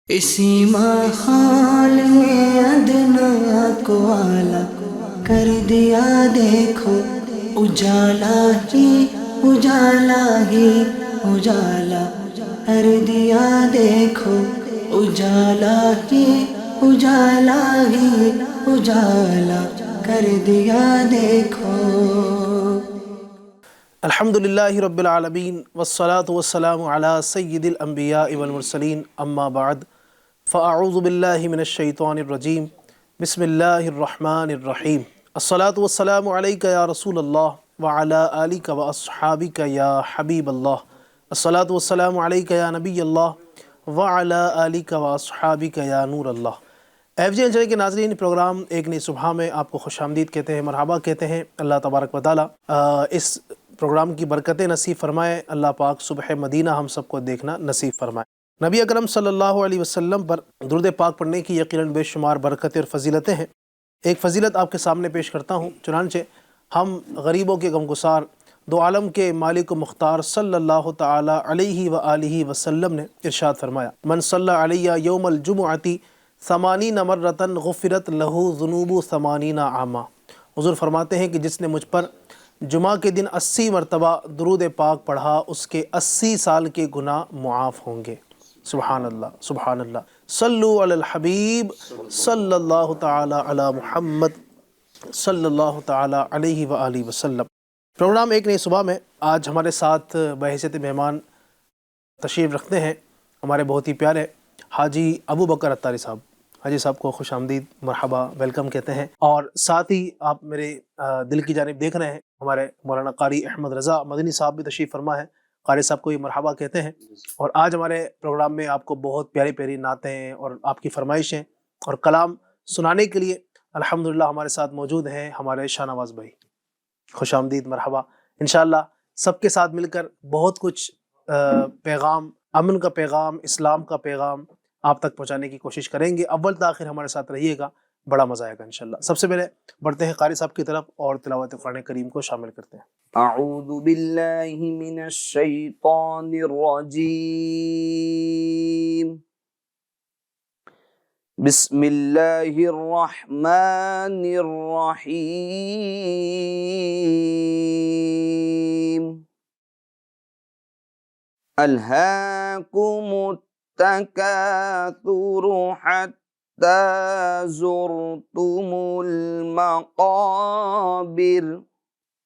اسی ماحول میں ادنا کو اعلیٰ کر دیا دیکھو، اجالا ہی اجالا ہی اجالا کر دیا دیکھو، اجالا ہی اجالا ہی اجالا کر دیا دیکھو۔ الحمدللہ رب العالمین والصلاة والسلام علی سید الانبیاء والمرسلین اما بعد فاعوذ باللہ من الشیطان الرجیم بسم اللہ الرحمن الرحیم الصلاة والسلام علیک یا رسول اللہ وعلی آلک واصحابک یا حبیب اللہ الصلاة والسلام علیک یا نبی اللہ وعلی آلک واصحابک یا نور اللہ۔ ایف جی چینل کے ناظرین، پروگرام ایک نئی صبح میں آپ کو خوش آمدید کہتے ہیں، مرحبا کہتے ہیں۔ اللہ تبارک و تعالی اس پروگرام کی برکتیں نصیب فرمائے۔ اللہ پاک صبح مدینہ ہم سب کو دیکھنا نصیب فرمائے۔ نبی اکرم صلی اللہ علیہ وسلم پر درود پاک پڑھنے کی یقیناً بے شمار برکتیں اور فضیلتیں ہیں۔ ایک فضیلت آپ کے سامنے پیش کرتا ہوں، چنانچہ ہم غریبوں کے غمگسار دو عالم کے مالک و مختار صلی اللہ تعالی علیہ وآلہ وسلم نے ارشاد فرمایا، من صلی علیہ یوم الجمعۃ 80 مرۃ غفرت لہ ذنوب 80 عاما۔ حضور فرماتے ہیں کہ جس نے مجھ پر جمعہ کے دن 80 مرتبہ درود پاک پڑھا، اس کے 80 سال کے گناہ معاف ہوں گے۔ سبحان اللہ، سبحان اللہ۔ صلو علی الحبیب صلی اللہ تعالی علی محمد صلی اللہ تعالی علیہ وآلہ وسلم۔ پروگرام ایک نئی صبح میں آج ہمارے ساتھ بحیثیت مہمان تشریف رکھتے ہیں ہمارے بہت ہی پیارے حاجی ابو بکر اتاری صاحب۔ حاجی صاحب کو خوش آمدید، مرحبا، ویلکم کہتے ہیں۔ اور ساتھ ہی آپ میرے دل کی جانب دیکھ رہے ہیں، ہمارے مولانا قاری احمد رضا مدنی صاحب بھی تشریف فرما ہے۔ قاری صاحب کو بھی مرحبا کہتے ہیں۔ اور آج ہمارے پروگرام میں آپ کو بہت پیاری پیاری نعتیں اور آپ کی فرمائشیں اور کلام سنانے کے لیے الحمدللہ ہمارے ساتھ موجود ہیں ہمارے شاہ نواز بھائی۔ خوش آمدید، مرحبا۔ انشاءاللہ سب کے ساتھ مل کر بہت کچھ پیغام، امن کا پیغام، اسلام کا پیغام آپ تک پہنچانے کی کوشش کریں گے۔ اول تاخیر ہمارے ساتھ رہیے گا، بڑا مزہ آئے گا انشاءاللہ۔ سب سے پہلے بڑھتے ہیں قاری صاحب کی طرف اور تلاوت قرآن کریم کو شامل کرتے ہیں۔ اعوذ باللہ من الشیطان الرجیم، بسم اللہ الرحمن الرحیم۔ الہاکم التکاثر حتی زرتم المقابر،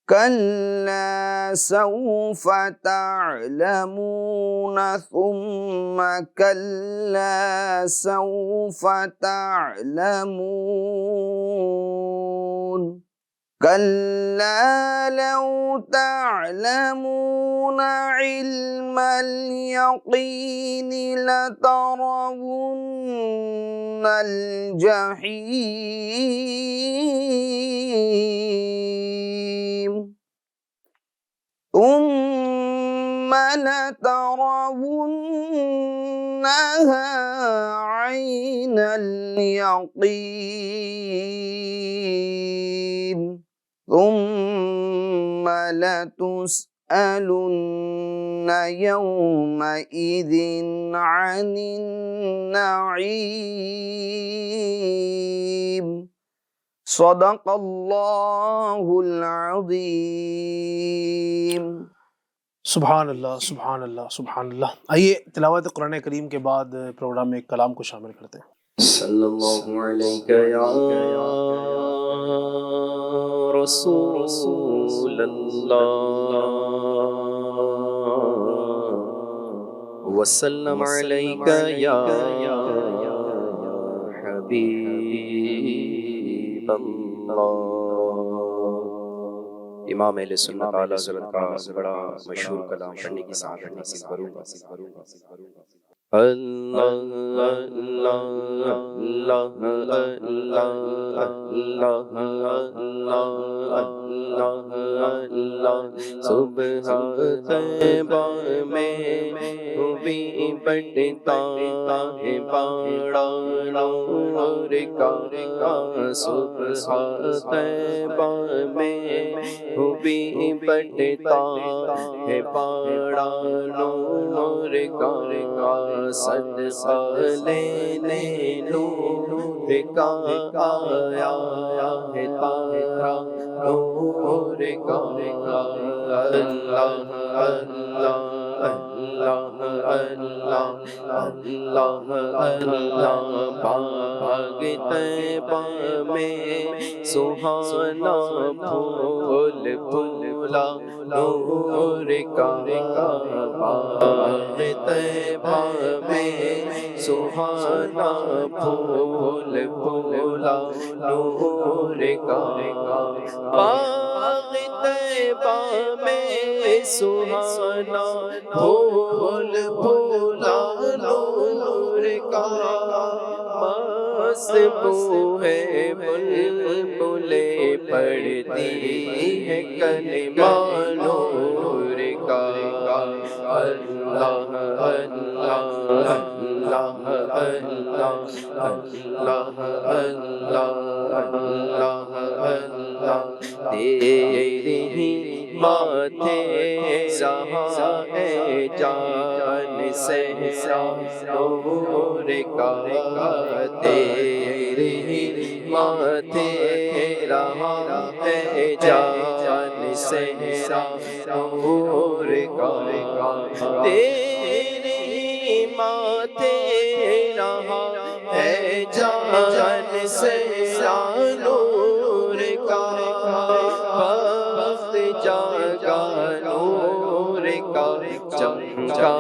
کلا سوف تعلمون ثم کلا سوف تعلمون، کلا لو تعلمون علم اليقین لترون الجحیم، ثم لترونها عین الیقین، ثم لتسألن یومئذ عن النعیم۔ صدق اللہ العظیم۔ سبحان اللہ، سبحان اللہ، سبحان اللہ۔ آئیے تلاوت قرآن کریم کے بعد پروگرام میں ایک کلام کو شامل کرتے ہیں۔ صلی اللہ علیہ یا رسول اللہ، وسلم علیک یا حبیب اللہ۔ امام اہل سنت اعلی حضرت کا بڑا مشہور کلام پڑھنے کی سعادت نصیب کروں گا۔ اللہ اللہ اللہ اللہ اللہ اللہ، صبح طیبہ میں بھی بڑھتا ہے بڑا نور کا، صبح طیبہ میں بھی بڑھتا ہے بڑا نور کا، صدقہ لینے نور کا آیا ہے تارا، نور کا اللہ اللہ اللہ اللہ اللہ اللہ۔ باغ طیبہ میں سہانا پھول پھولا، نور کا باغ طیبہ میں سہانا پھول پھولا، نور کا باغ طیبہ میں سہانا پھول پھولا، نور کا مست بو ہے بلبلیں پڑھتی ہے کلمہ نور کا اللہ اللہ اللہ اللہ اللہ اللہ اللہ۔ تیری ہی ماتھے رہا ہے جان صحرا، نور کا تیرے ہی ماتھے رہا ہے جان صحرا، نور کا تیرے ہی ماتھے رہا ہے جان صحرا، نور کا بخت جاگا نور کا چمکا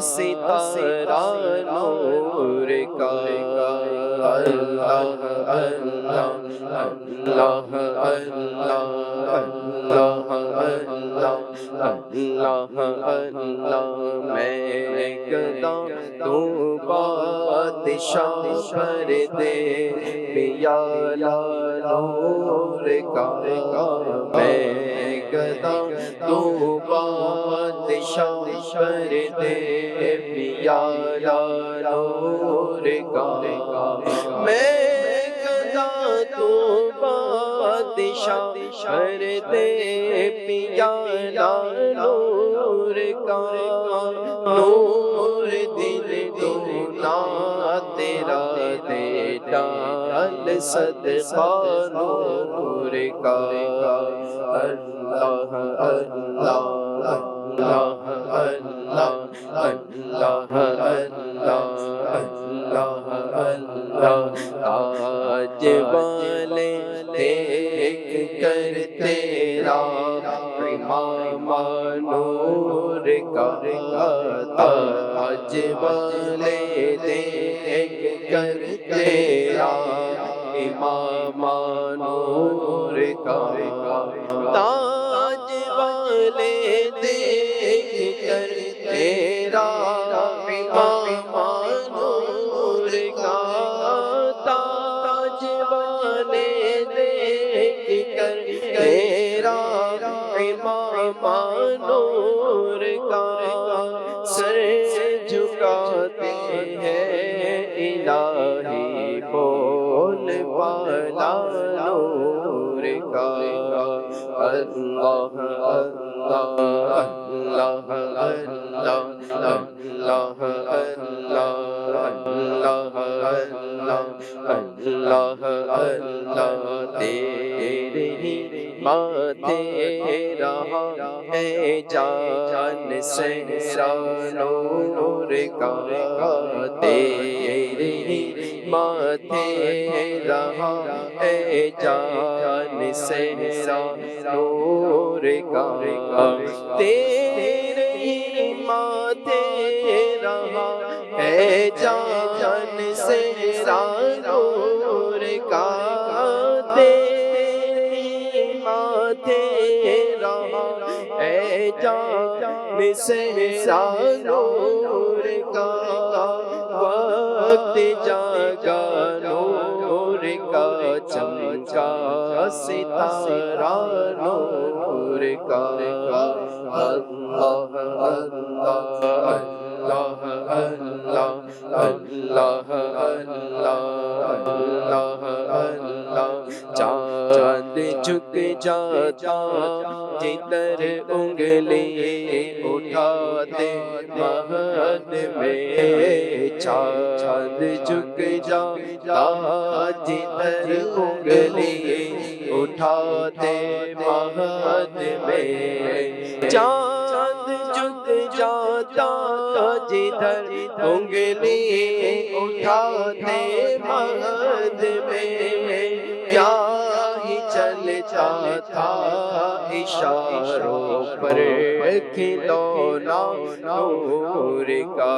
ستارہ نور کا اللہ اللہ اللہ اللہ اللہ اللہ اللہ۔ میں گدا تو بادشاہ پر دے پیالہ نور کا، میں گدا تو بادشاہ پر دے پیالہ نور کا، میں گدا تو بادشاہ پر دے پیالہ نور کا، نور دل دونا تیرا دے ڈال صدقہ نور کا اللہ اللہ اللہ اللہ اللہ اللہ اللہ۔ تاج والے دیکھ کر تیرا امامہ نور کا، تاج والے دیکھ کر تیرا امامہ نور کا، تاج والے دیکھ کر تیرا امامہ نور کا، تاج والے دیکھ کر تیرا امامہ نور کا، سر جھکاتے ہیں الہی بول بالا نور کا اللہ اللہ اللہ اللہ اللہ اللہ اللہ۔ تیرے ہی ماتھے رہا ہے جان صحرا نور کا، تیرے ہی ماتھے رہا ہے جان صحرا نور کا، تیرے ہی ماتھے رہا ہے جان صحرا نور کا، تیرے ہی ماتھے رہا ہے جان صحرا نور کا، وقت جاگا نور کا چمکا ستارہ نور کا اللہ اللہ اللہ اللہ اللہ اللہ اللہ اللہ۔ چاند جھک جاتا جدھر انگلی اٹھاتے مہد میں، چاند جھک جاتا جدھر انگلی اٹھاتے مہد میں، چاند جھک جاتا جدھر انگلی اٹھاتے مہد میں، کیا ہی چلتا تھا اشاروں پر کھلونا نور کا،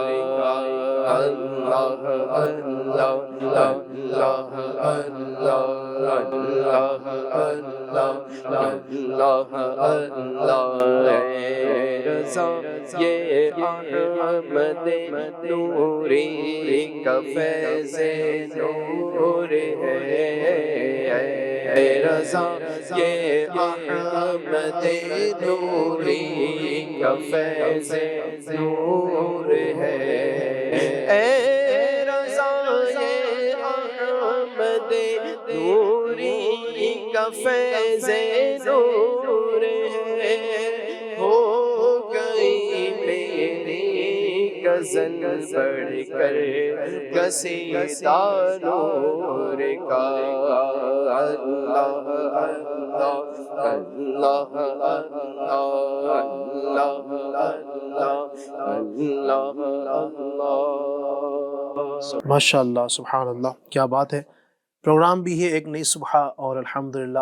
اللہ اللہ اللہ اللہ اللہ اللہ اللہ، اے رضا یہ احمد نوری کا فیض نور ہے، اے رضا یہ احمد نوری کا فیض نور ہے، اے رضا یہ احمد نوری کا فیض نور ہے، ہو گئی میری غزل بڑھ کر قصیدہ نور کا، اللہ اللہ اللہ اللہ اللہ۔ ماشاء اللہ، سبحان اللہ، کیا بات ہے۔ پروگرام بھی ہے ایک نئی صبح، اور الحمدللہ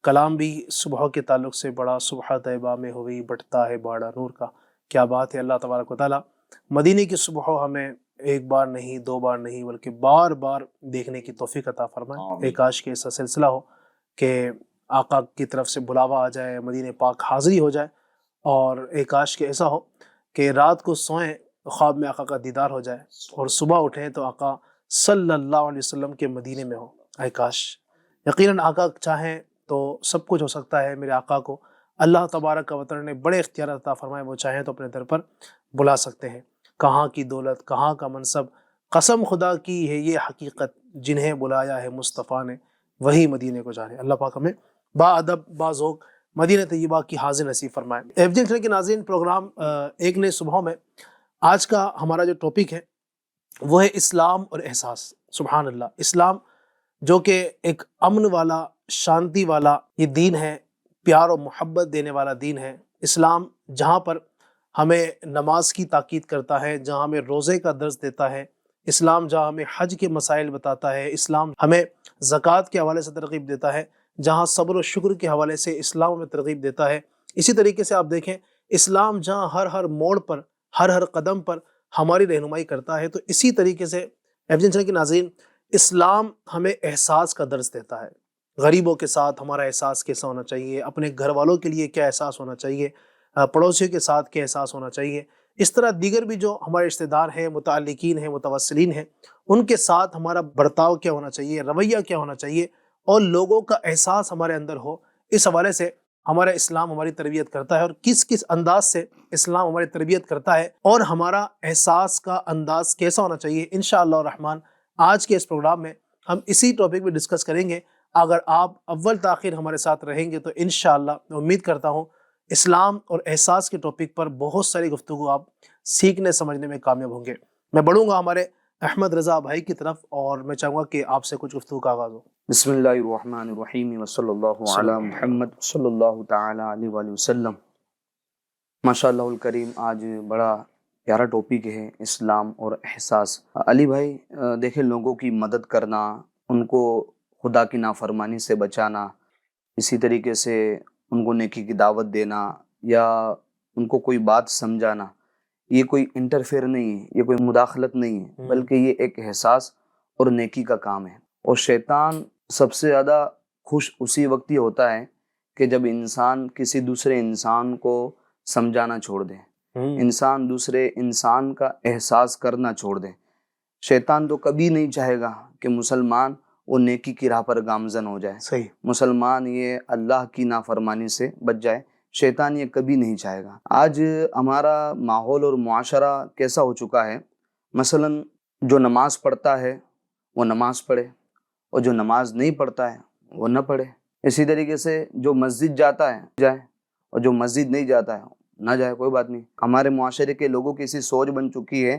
کلام بھی صبح کے تعلق سے بڑا، صبح طیبہ میں ہوئی بٹتا ہے باڑا نور کا۔ کیا بات ہے۔ اللہ تبارک و تعالیٰ مدینے کی صبح ہمیں ایک بار نہیں، دو بار نہیں، بلکہ بار بار دیکھنے کی توفیق عطا فرمائے۔ ایک کاش کہ ایسا سلسلہ ہو کہ آقا کی طرف سے بلاوا آ جائے، مدینے پاک حاضری ہو جائے، اور ایک کاش کہ ایسا ہو کہ رات کو سوئیں خواب میں آقا کا دیدار ہو جائے، اور صبح اٹھیں تو آقا صلی اللہ علیہ وسلم کے مدینے میں ہو۔ اے کاش۔ یقیناً آقا چاہیں تو سب کچھ ہو سکتا ہے۔ میرے آقا کو اللہ تبارک و تعالیٰ نے بڑے اختیارات عطا فرمائے، وہ چاہیں تو اپنے در پر بلا سکتے ہیں۔ کہاں کی دولت، کہاں کا منصب، قسم خدا کی ہے یہ حقیقت، جنہیں بلایا ہے مصطفیٰ نے وہی مدینے کو جانے۔ اللہ پاک ہمیں با ادب با ذوق مدینہ طیبہ کی حاضر نصیب فرمائے۔ FJ کے ناظرین، پروگرام ایک نئے صبح میں آج کا ہمارا جو ٹاپک ہے وہ ہے اسلام اور احساس۔ سبحان اللہ۔ اسلام جو کہ ایک امن والا، شانتی والا یہ دین ہے، پیار و محبت دینے والا دین ہے۔ اسلام جہاں پر ہمیں نماز کی تاکید کرتا ہے، جہاں ہمیں روزے کا درس دیتا ہے، اسلام جہاں ہمیں حج کے مسائل بتاتا ہے، اسلام ہمیں زکوٰۃ کے حوالے سے ترغیب دیتا ہے، جہاں صبر و شکر کے حوالے سے اسلام ہمیں ترغیب دیتا ہے۔ اسی طریقے سے آپ دیکھیں اسلام جہاں ہر موڑ پر، ہر قدم پر ہماری رہنمائی کرتا ہے، تو اسی طریقے سے FJ کے ناظرین اسلام ہمیں احساس کا درس دیتا ہے۔ غریبوں کے ساتھ ہمارا احساس کیسا ہونا چاہیے، اپنے گھر والوں کے لیے کیا احساس ہونا چاہیے، پڑوسیوں کے ساتھ کیا احساس ہونا چاہیے، اس طرح دیگر بھی جو ہمارے رشتہ دار ہیں، متعلقین ہیں، متوسلین ہیں، ان کے ساتھ ہمارا برتاؤ کیا ہونا چاہیے، رویہ کیا ہونا چاہیے، اور لوگوں کا احساس ہمارے اندر ہو۔ اس حوالے سے ہمارا اسلام ہماری تربیت کرتا ہے، اور کس کس انداز سے اسلام ہماری تربیت کرتا ہے، اور ہمارا احساس کا انداز کیسا ہونا چاہیے۔ انشاءاللہ الرحمن آج کے اس پروگرام میں ہم اسی ٹاپک پہ ڈسکس کریں گے۔ اگر آپ اول تاخیر ہمارے ساتھ رہیں گے تو انشاءاللہ میں امید کرتا ہوں اسلام اور احساس کے ٹاپک پر بہت ساری گفتگو آپ سیکھنے سمجھنے میں کامیاب ہوں گے۔ میں بڑھوں گا ہمارے احمد رضا بھائی کی طرف، اور میں چاہوں گا کہ آپ سے کچھ گفتگو کا آغاز ہو۔ بسم اللہ الرحمن الرحیم وصلی اللہ علی محمد صلی اللہ تعالی علیہ وآلہ وسلم۔ ماشاء اللہ الکریم، آج بڑا پیارا ٹاپک ہے اسلام اور احساس۔ علی بھائی دیکھیں، لوگوں کی مدد کرنا، ان کو خدا کی نافرمانی سے بچانا، اسی طریقے سے ان کو نیکی کی دعوت دینا، یا ان کو کوئی بات سمجھانا، یہ کوئی انٹرفیئر نہیں ہے، یہ کوئی مداخلت نہیں ہے، بلکہ یہ ایک احساس اور نیکی کا کام ہے۔ اور شیطان سب سے زیادہ خوش اسی وقت ہی ہوتا ہے کہ جب انسان کسی دوسرے انسان کو سمجھانا چھوڑ دے، انسان دوسرے انسان کا احساس کرنا چھوڑ دے۔ شیطان تو کبھی نہیں چاہے گا کہ مسلمان وہ نیکی کی راہ پر گامزن ہو جائے، صحیح، مسلمان یہ اللہ کی نافرمانی سے بچ جائے۔ شیطان یہ کبھی نہیں چاہے گا۔ آج ہمارا ماحول اور معاشرہ کیسا ہو چکا ہے، مثلا جو نماز پڑھتا ہے وہ نماز پڑھے، اور جو نماز نہیں پڑھتا ہے وہ نہ پڑھے۔ اسی طریقے سے جو مسجد جاتا ہے جائے، اور جو مسجد نہیں جاتا ہے نہ جائے، کوئی بات نہیں۔ ہمارے معاشرے کے لوگوں کی ایسی سوچ بن چکی ہے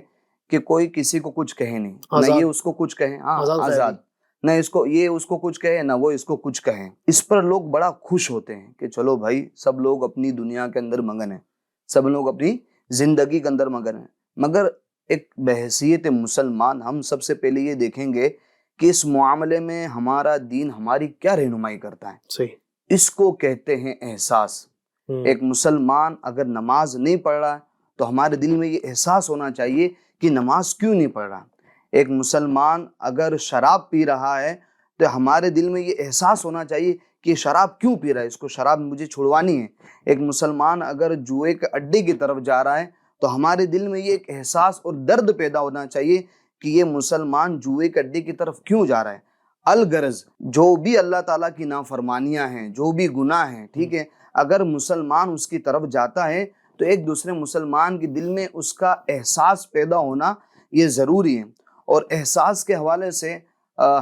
کہ کوئی کسی کو کچھ کہے نہیں، نہ یہ اس کو کچھ کہے، ہاں آزاد، نہ اس کو یہ اس کو کچھ کہے، نہ وہ اس کو کچھ کہے۔ اس پر لوگ بڑا خوش ہوتے ہیں کہ چلو بھائی سب لوگ اپنی دنیا کے اندر مگن ہیں، سب لوگ اپنی زندگی کے اندر مگن ہیں۔ مگر ایک بحیثیت مسلمان ہم سب سے پہلے یہ دیکھیں گے کہ اس معاملے میں ہمارا دین ہماری کیا رہنمائی کرتا ہے۔ صحیح، اس کو کہتے ہیں احساس۔ ایک مسلمان اگر نماز نہیں پڑھ رہا ہے تو ہمارے دل میں یہ احساس ہونا چاہیے کہ نماز کیوں نہیں پڑھ رہا۔ ایک مسلمان اگر شراب پی رہا ہے تو ہمارے دل میں یہ احساس ہونا چاہیے کہ شراب کیوں پی رہا ہے، اس کو شراب مجھے چھڑوانی ہے۔ ایک مسلمان اگر جوئے کے اڈے کی طرف جا رہا ہے تو ہمارے دل میں یہ ایک احساس اور درد پیدا ہونا چاہیے کہ یہ مسلمان جوئے کے اڈے کی طرف کیوں جا رہا ہے۔ الغرض جو بھی اللہ تعالیٰ کی نافرمانیاں ہیں، جو بھی گناہ ہیں، ٹھیک ہے، اگر مسلمان اس کی طرف جاتا ہے تو ایک دوسرے مسلمان کے دل میں اس کا احساس پیدا ہونا یہ ضروری ہے۔ اور احساس کے حوالے سے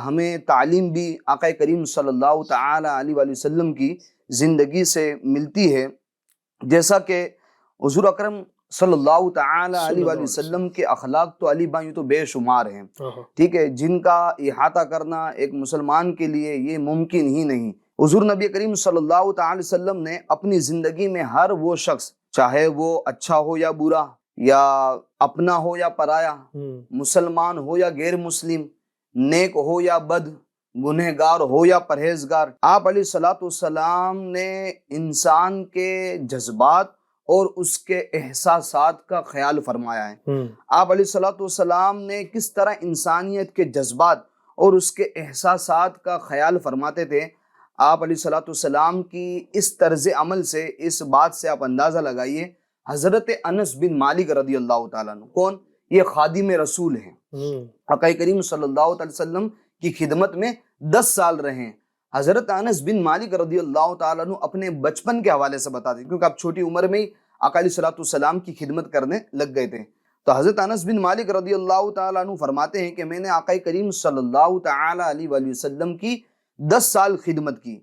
ہمیں تعلیم بھی آقا کریم صلی اللہ تعالی علیہ وآلہ وسلم کی زندگی سے ملتی ہے، جیسا کہ حضور اکرم صلی اللہ تعالی علیہ وآلہ وسلم کے اخلاق تو علی بھائی تو بے شمار ہیں، ٹھیک ہے، جن کا احاطہ کرنا ایک مسلمان کے لیے یہ ممکن ہی نہیں۔ حضور نبی کریم صلی اللہ تعالی وسلم نے اپنی زندگی میں ہر وہ شخص، چاہے وہ اچھا ہو یا برا، یا اپنا ہو یا پرایا، مسلمان ہو یا غیر مسلم، نیک ہو یا بد، گنہگار ہو یا پرہیزگار، آپ علیہ الصلوۃ والسلام نے انسان کے جذبات اور اس کے احساسات کا خیال فرمایا ہے۔ آپ علیہ الصلوۃ والسلام نے کس طرح انسانیت کے جذبات اور اس کے احساسات کا خیال فرماتے تھے۔ آپ علیہ الصلوۃ والسلام کی اس طرز عمل سے، اس بات سے آپ اندازہ لگائیے، حضرت انس بن مالک رضی اللہ تعالیٰ عنہ، کون؟ یہ خادم رسول ہیں، آقا کریم صلی اللہ علیہ وسلم کی خدمت میں 10 سال رہے ہیں۔ حضرت انس بن مالک رضی اللہ تعالیٰ عنہ اپنے بچپن کے حوالے سے بتاتے ہیں، کیونکہ آپ چھوٹی عمر میں ہی آقا علیہ الصلوۃ والسلام کی خدمت کرنے لگ گئے تھے۔ تو حضرت انس بن مالک رضی اللہ تعالیٰ عنہ فرماتے ہیں کہ میں نے آقا کریم صلی اللہ تعالی علیہ وآلہ وسلم کی 10 سال خدمت کی۔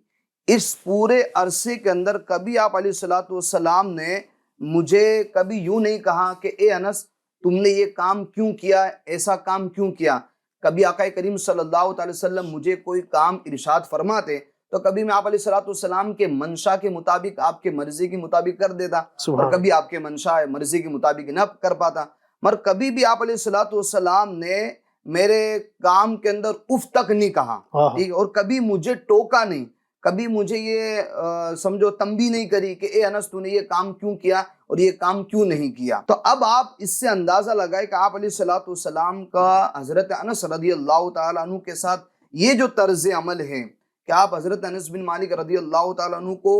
اس پورے عرصے کے اندر کبھی آپ علیہ الصلوۃ والسلام نے مجھے کبھی یوں نہیں کہا کہ اے انس تم نے یہ کام کیوں کیا، ایسا کام کیوں کیا۔ کبھی آقا کریم صلی اللہ تعالی وسلم مجھے کوئی کام ارشاد فرماتے تو کبھی میں آپ علیہ الصلوۃ والسلام کے منشا کے مطابق، آپ کے مرضی کے مطابق کر دیتا، اور کبھی آپ کے منشا مرضی کے مطابق نہ کر پاتا۔ مگر کبھی بھی آپ علیہ الصلوۃ والسلام نے میرے کام کے اندر اف تک نہیں کہا، ٹھیک ہے، اور کبھی مجھے ٹوکا نہیں، کبھی مجھے یہ سمجھو تنبیہ نہیں کری کہ اے انس تو نے یہ کام کیوں کیا اور یہ کام کیوں نہیں کیا۔ تو اب آپ اس سے اندازہ لگائے کہ آپ علیہ الصلوۃ والسلام کا حضرت انس رضی اللہ تعالیٰ عنہ کے ساتھ یہ جو طرز عمل ہے کہ آپ حضرت انس بن مالک رضی اللہ تعالیٰ عنہ کو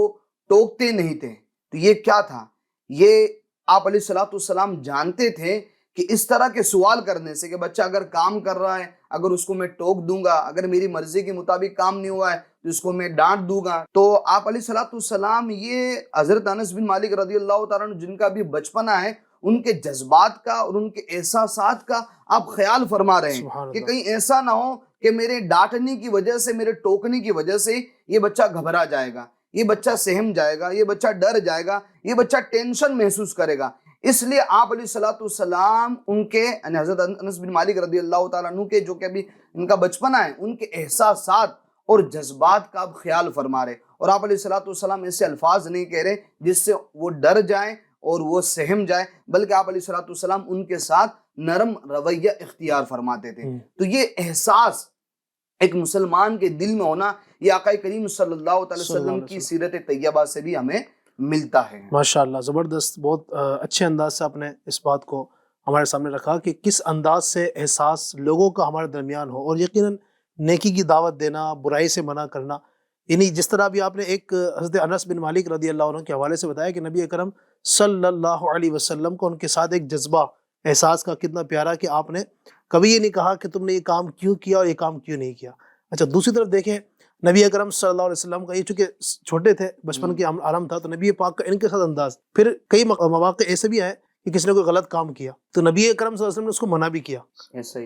ٹوکتے نہیں تھے، تو یہ کیا تھا؟ یہ آپ علیہ الصلوۃ والسلام جانتے تھے کہ اس طرح کے سوال کرنے سے کہ بچہ اگر کام کر رہا ہے، اگر اس کو میں ٹوک دوں گا، اگر میری مرضی کے مطابق کام نہیں ہوا ہے تو اس کو میں ڈانٹ دوں گا۔ تو آپ علیہ الصلوۃ والسلام یہ حضرت انس بن مالک رضی اللہ تعالیٰ عنہ جن کا بھی بچپنا ہے، ان کے جذبات کا اور ان کے احساسات کا آپ خیال فرما رہے ہیں کہ کہیں ایسا نہ ہو کہ میرے ڈانٹنے کی وجہ سے، میرے ٹوکنے کی وجہ سے یہ بچہ گھبرا جائے گا، یہ بچہ سہم جائے گا، یہ بچہ ڈر جائے گا، یہ بچہ ٹینشن محسوس کرے گا۔ اس لیے آپ علیہ الصلوۃ والسلام ان کے یعنی حضرت انس بن مالک رضی اللہ تعالیٰ عنہ کے جو کہ ابھی ان کا بچپنا ہے، ان کے احساسات اور جذبات کا آپ خیال فرما رہے، اور آپ علیہ الصلوۃ والسلام ایسے الفاظ نہیں کہہ رہے جس سے وہ ڈر جائیں اور وہ سہم جائے، بلکہ آپ علیہ الصلوۃ والسلام ان کے ساتھ نرم رویہ اختیار فرماتے تھے۔ تو یہ احساس ایک مسلمان کے دل میں ہونا، یہ آقا کریم صلی اللہ علیہ وسلم کی سیرت طیبہ سے بھی ہمیں ملتا ہے۔ ماشاءاللہ، زبردست، بہت اچھے انداز سے آپ نے اس بات کو ہمارے سامنے رکھا کہ کس انداز سے احساس لوگوں کا ہمارے درمیان ہو، اور یقیناً نیکی کی دعوت دینا، برائی سے منع کرنا، یعنی جس طرح بھی آپ نے ایک حضرت انس بن مالک رضی اللہ عنہ کے حوالے سے بتایا کہ نبی اکرم صلی اللہ علیہ وسلم کو ان کے ساتھ ایک جذبہ احساس کا کتنا پیارا کہ آپ نے کبھی یہ نہیں کہا کہ تم نے یہ کام کیوں کیا اور یہ کام کیوں نہیں کیا۔ اچھا، دوسری طرف دیکھیں نبی اکرم صلی اللہ علیہ وسلم کا یہ چونکہ چھوٹے تھے، بچپن کے عالم تھا، تو نبی پاک کا ان کے ساتھ انداز، پھر کئی مواقع ایسے بھی آئے کہ کسی نے کوئی غلط کام کیا تو نبی اکرم صلی اللہ علیہ وسلم نے اس کو منع بھی کیا،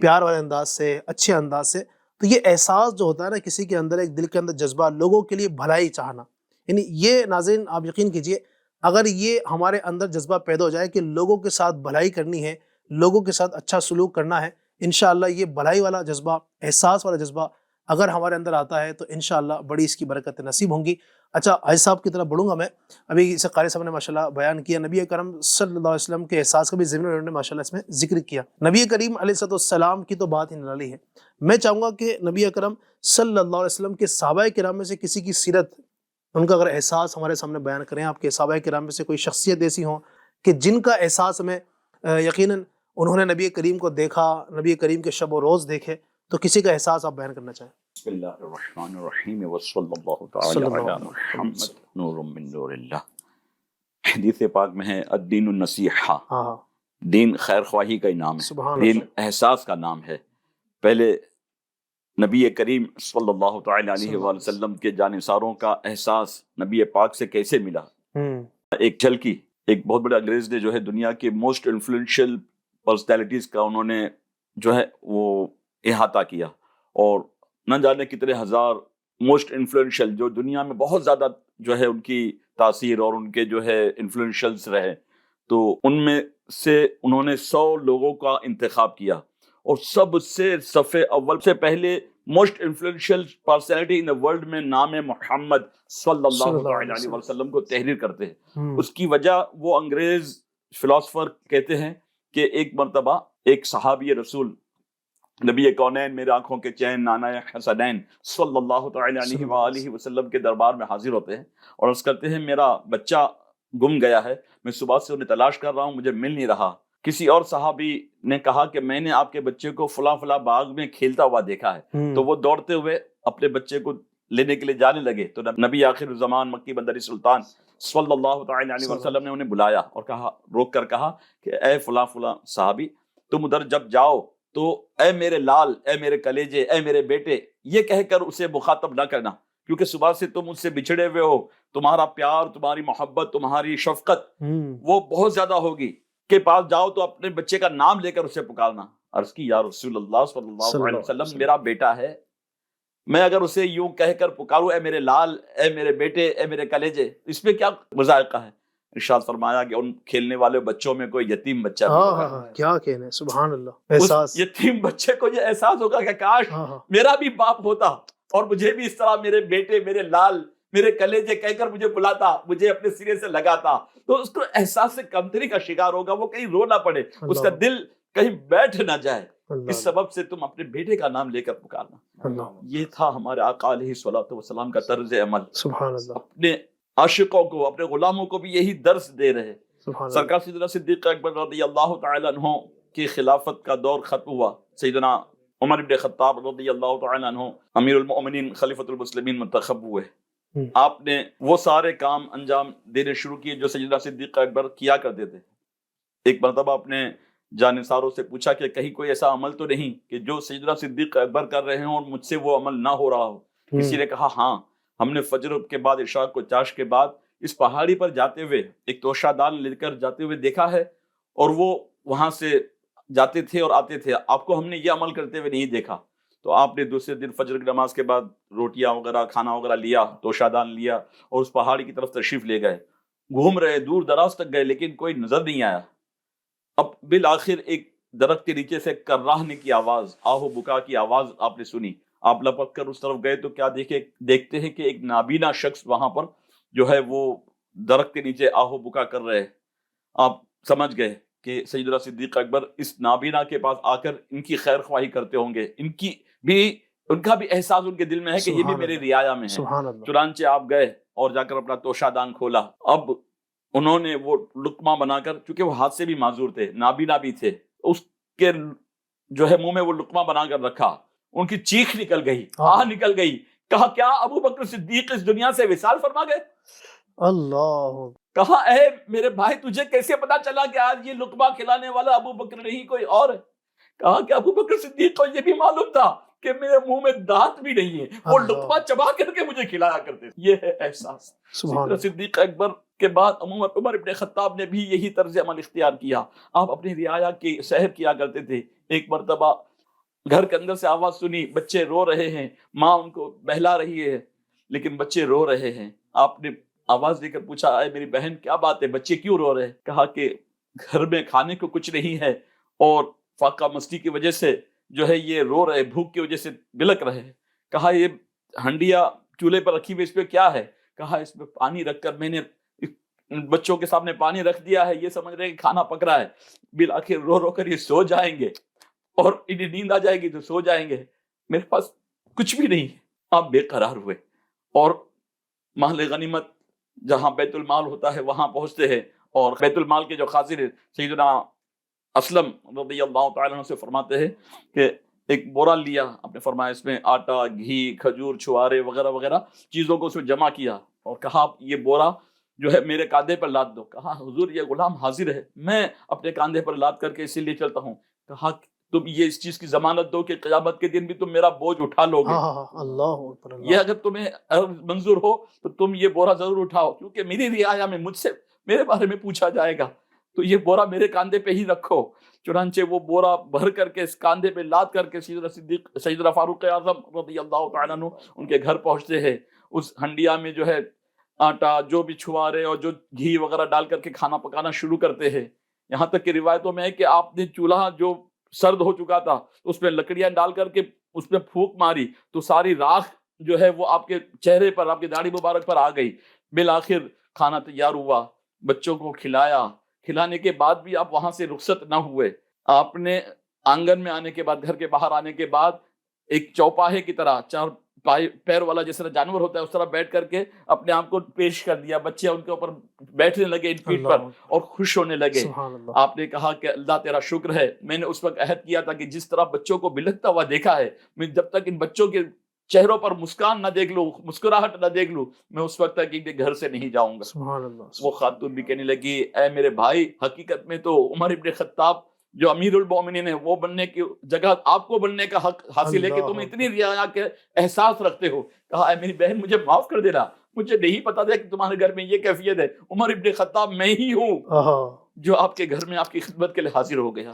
پیار والے انداز سے، اچھے انداز سے۔ تو یہ احساس جو ہوتا ہے نا کسی کے اندر، ایک دل کے اندر جذبہ لوگوں کے لیے بھلائی چاہنا، یعنی یہ ناظرین آپ یقین کیجئے اگر یہ ہمارے اندر جذبہ پیدا ہو جائے کہ لوگوں کے ساتھ بھلائی کرنی ہے، لوگوں کے ساتھ اچھا سلوک کرنا ہے، انشاءاللہ یہ بھلائی والا جذبہ، احساس والا جذبہ اگر ہمارے اندر آتا ہے تو انشاءاللہ بڑی اس کی برکت نصیب ہوں گی۔ اچھا حاجی صاحب کی طرف بڑھوں گا میں، ابھی اسے قاری صاحب نے ماشاءاللہ بیان کیا، نبی کرم صلی اللہ علیہ وسلم کے احساس کا بھی ضمن انہوں نے ماشاءاللہ اس میں ذکر کیا۔ نبی کریم علیہ السلام کی تو بات ہی نرالی ہے، میں چاہوں گا کہ نبی اکرم صلی اللہ علیہ وسلم کے صحابہ کرام میں سے کسی کی سیرت، ان کا اگر احساس ہمارے سامنے بیان کریں، آپ کے صحابہ کرام میں سے کوئی شخصیت ایسی ہوں کہ جن کا احساس ہمیں یقیناً انہوں نے نبی کریم کو دیکھا، نبی کریم کے شب و روز دیکھے، تو کسی کا احساس آپ بیان کرنا چاہیں؟ بسم اللہ الرحمن الرحیم وصلی اللہ تعالی علی محمد نور من نور اللہ۔ حدیث پاک میں ہے الدین النصیحہ، ہاں دین خیر خواہی کا نام ہے، سبحان دین اللہ، احساس کا نام ہے۔ پہلے نبی کریم صلی اللہ تعالی علیہ وآلہ وسلم کے جانثاروں کا احساس نبی پاک سے کیسے ملا؟ ایک جھلکی، ایک بہت بڑے انگریز نے جو ہے دنیا کے موسٹ انفلوئنشل پرسنالٹیز کا انہوں نے جو ہے وہ احاطہ کیا، اور نہ جانے کتنے ہزار موسٹ انفلوئنشل جو دنیا میں بہت زیادہ جو ہے ان کی تاثیر اور ان کے جو ہے انفلوئنشلز رہے، تو ان میں سے انہوں نے 100 لوگوں کا انتخاب کیا، اور سب سے صف اول سے پہلے most influential personality in the world میں نام محمد صلی اللہ علیہ وسلم کو تحریر کرتے ہیں۔ اس کی وجہ وہ انگریز فلاسفر کہتے ہیں کہ ایک مرتبہ ایک صحابی رسول نبی کونین میرے آنکھوں کے چین نانا حسنین صلی اللہ تعالی علیہ وآلہ وسلم کے دربار میں حاضر ہوتے ہیں اور عرض کرتے ہیں میرا بچہ گم گیا ہے، میں صبح سے انہیں تلاش کر رہا ہوں، مجھے مل نہیں رہا۔ کسی اور صحابی نے کہا کہ میں نے آپ کے بچے کو فلاں فلاں باغ میں کھیلتا ہوا دیکھا ہے، تو وہ دوڑتے ہوئے اپنے بچے کو لینے کے لیے جانے لگے، تو نبی آخر الزمان مکی بندری سلطان صلی اللہ تعالی علیہ وسلم نے انہیں بلایا اور کہا، روک کر کہا کہ اے فلاں فلاں صحابی، تم ادھر جب جاؤ تو اے میرے لال، اے میرے کلیجے، اے میرے بیٹے یہ کہہ کر اسے مخاطب نہ کرنا، کیونکہ صبح سے تم اس سے بچھڑے ہوئے ہو، تمہارا پیار، تمہاری محبت، تمہاری شفقت وہ بہت زیادہ ہوگی، کے پاس جاؤ تو اپنے بچے کا نام لے کر اسے پکارنا۔ عرض کی یا رسول اللہ صلی اللہ علیہ وسلم، میرا بیٹا ہے، میں اگر اسے یوں کہہ کر پکاروں اے میرے لال، اے میرے بیٹے، اے میرے کلیجے، اس میں کیا مذائقہ ہے؟ ارشاد فرمایا کہ ان کھیلنے والے بچوں میں کوئی یتیم بچہ بھی ہوگا۔ کیا کہنے، سبحان اللہ، احساس، اس یتیم بچے کو یہ احساس ہوگا کہ کاش میرا بھی باپ ہوتا اور مجھے بھی اس طرح میرے بیٹے، میرے لال، میرے کلیجے کہہ کر مجھے بلاتا، مجھے اپنے سینے سے لگاتا، تو اس کو احساس سے کمتری کا شکار ہوگا، وہ کہیں رو نہ پڑے، اس کا دل کہیں بیٹھ نہ جائے، اس سبب سے تم اپنے بیٹے کا نام لے کر پکارنا۔ یہ تھا ہمارے آقا علیہ الصلوۃ والسلام کا طرز عمل۔ سبحان اللہ، اپنے عاشقوں کو، اپنے غلاموں کو بھی یہی درس دے رہے۔ سرکار سیدنا صدیق اکبر رضی اللہ تعالی عنہ کی خلافت کا دور ختم ہوا، سیدنا عمر بن خطاب رضی اللہ تعالی عنہ امیر المؤمنین خلیفۃ المسلمین منتخب ہوئے۔ آپ نے وہ سارے کام انجام دینے شروع کیے جو سیدنا صدیق اکبر کیا کرتے تھے۔ ایک مرتبہ اپنے جانثاروں سے پوچھا کہ کہیں کوئی ایسا عمل تو نہیں کہ جو سیدنا صدیق اکبر کر رہے ہوں اور مجھ سے وہ عمل نہ ہو رہا ہو؟ کسی نے کہا ہاں، ہم نے فجر کے بعد، عشاء کو چاش کے بعد اس پہاڑی پر جاتے ہوئے ایک توشہ دان لے کر جاتے ہوئے دیکھا ہے، اور وہ وہاں سے جاتے تھے اور آتے تھے، آپ کو ہم نے یہ عمل کرتے ہوئے نہیں دیکھا۔ تو آپ نے دوسرے دن فجر کی نماز کے بعد روٹیاں وغیرہ، کھانا وغیرہ لیا، توشہ دان لیا اور اس پہاڑی کی طرف تشریف لے گئے، گھوم رہے، دور دراز تک گئے لیکن کوئی نظر نہیں آیا۔ اب بالآخر ایک درخت کے نیچے سے کراہنے کی آواز، آہ و بکا کی آواز آپ نے سنی۔ آپ لپک کر اس طرف گئے تو کیا دیکھتے ہیں کہ ایک نابینا شخص وہاں پر جو ہے وہ درخت کے نیچے آہ و بکا کر رہے۔ آپ سمجھ گئے کہ سیدنا صدیق اکبر اس نابینا کے پاس آ کر ان کی خیر خواہی کرتے ہوں گے، ان کا بھی احساس ان کے دل میں ہے کہ یہ بھی میرے رعایا میں ہے۔ چنانچہ آپ گئے اور جا کر اپنا توشہ دان کھولا۔ اب انہوں نے وہ لقمہ بنا کر، چونکہ وہ ہاتھ سے بھی معذور تھے، نابینا بھی تھے، اس کے جو ہے منہ میں وہ لقمہ بنا کر رکھا۔ ان کی چیخ نکل گئی، آہ نکل گئی، کہا کیا ابو بکر صدیق اس دنیا سے وصال فرما گئے؟ اللہ، کہا اے میرے بھائی تجھے کیسے پتا چلا کہ آج یہ لقمہ کھلانے والا ابو بکر نہیں کوئی اور ہے؟ کہا کہ ابو بکر صدیق کو یہ بھی معلوم تھا کہ میرے منہ میں دانت بھی نہیں ہے، وہ لقمہ چبا کر کے مجھے کھلایا کرتے تھے۔ یہ ہے احساس۔ صدیق اکبر کے بعد عمر ابن خطاب نے بھی یہی طرز عمل اختیار کیا۔ آپ اپنی رعایا کی سحر کیا کرتے تھے۔ ایک مرتبہ گھر کے اندر سے آواز سنی، بچے رو رہے ہیں، ماں ان کو بہلا رہی ہے لیکن بچے رو رہے ہیں. آپ نے آواز دے کر پوچھا، اے میری بہن کیا بات ہے، بچے کیوں رو رہے ہیں؟ کہا کہ گھر میں کھانے کو کچھ نہیں ہے اور فاقہ مستی کی وجہ سے جو ہے یہ رو رہے، بھوک کی وجہ سے بلک رہے ہیں. کہا یہ ہنڈیا چولہے پر رکھی ہوئی اس پہ کیا ہے؟ کہا اس پہ پانی رکھ کر میں نے بچوں کے سامنے پانی رکھ دیا ہے، یہ سمجھ رہے ہیں کہ کھانا پک رہا ہے. بالآخر رو رو کر یہ سو جائیں گے اور انہیں نیند آ جائے گی تو سو جائیں گے. میرے پاس کچھ بھی نہیں ہے. آپ بے قرار ہوئے اور مال غنیمت جہاں بیت المال ہوتا ہے وہاں پہنچتے ہیں، اور بیت المال کے جو خازن سیدنا اسلم رضی اللہ تعالیٰ عنہ سے فرماتے ہیں کہ ایک بورا لیا، آپ نے فرمایا اس میں آٹا، گھی، کھجور، چھوارے وغیرہ وغیرہ چیزوں کو اس میں جمع کیا اور کہا یہ بورا جو ہے میرے کاندھے پر لاد دو. کہا حضور یہ غلام حاضر ہے، میں اپنے کاندھے پر لاد کر کے اسی لیے چلتا ہوں. کہا تم یہ اس چیز کی ضمانت دو کہ قیامت کے دن بھی تم میرا بوجھ اٹھا لو گے. اللہ اکبر، اللہ. یہ اگر تمہیں منظور ہو تو تم یہ بورا ضرور اٹھاؤ، کیونکہ میری رعایا میں مجھ سے میرے بارے میں پوچھا جائے گا، تو یہ بورا میرے کاندھے پہ ہی رکھو. چنانچہ وہ بورا بھر کر کے اس کاندھے پہ لاد کر کے سیدنا فاروق اعظم رضی اللہ تعالیٰ عنہ ان کے گھر پہنچتے ہیں. اس ہنڈیا میں جو ہے آٹا، جو بھی چھوارے اور جو گھی وغیرہ ڈال کر کے کھانا پکانا شروع کرتے ہیں. یہاں تک کہ روایتوں میں ہے کہ آپ نے چولہا جو سرد ہو چکا تھا اس پہ لکڑیاں ڈال کر کے اس پہ پھونک ماری تو ساری راکھ جو ہے وہ آپ کے چہرے پر، آپ کی داڑھی مبارک پر آ گئی. بالآخر کھانا تیار ہوا، بچوں کو کھلایا. کھلانے کے بعد بھی آپ وہاں سے رخصت نہ ہوئے. آپ نے آنگن میں آنے کے بعد، گھر کے باہر آنے کے بعد ایک چوپاہے کی طرح، چار پیر والا جس طرح جانور ہوتا ہے اس طرح بیٹھ کر کے اپنے آپ کو پیش کر دیا. بچے ان کے اوپر بیٹھنے لگے ان پیٹھ پر اور خوش ہونے لگے. آپ نے کہا کہ اللہ تیرا شکر ہے، میں نے اس وقت عہد کیا تھا کہ جس طرح بچوں کو بلکتا ہوا دیکھا ہے، میں جب تک ان بچوں کے چہروں پر مسکان نہ دیکھ لوں، مسکراہٹ نہ دیکھ لوں، میں اس وقت تک ان کے گھر سے نہیں جاؤں گا. سبحان اللہ. وہ خاتون بھی کہنے لگی، اے میرے بھائی، حقیقت میں تو عمر ابن خطاب جو امیر المومنین ہے وہ بننے کی جگہ آپ کو بننے کا حق حاصل ہے کہ تم اتنی رعایا کے احساس رکھتے ہو. کہا اے میری بہن مجھے معاف کر دینا، مجھے نہیں پتا تھا کہ تمہارے گھر میں یہ کیفیت ہے. عمر ابن خطاب میں ہی ہوں جو آپ کے گھر میں آپ کی خدمت کے لیے حاضر ہو گیا.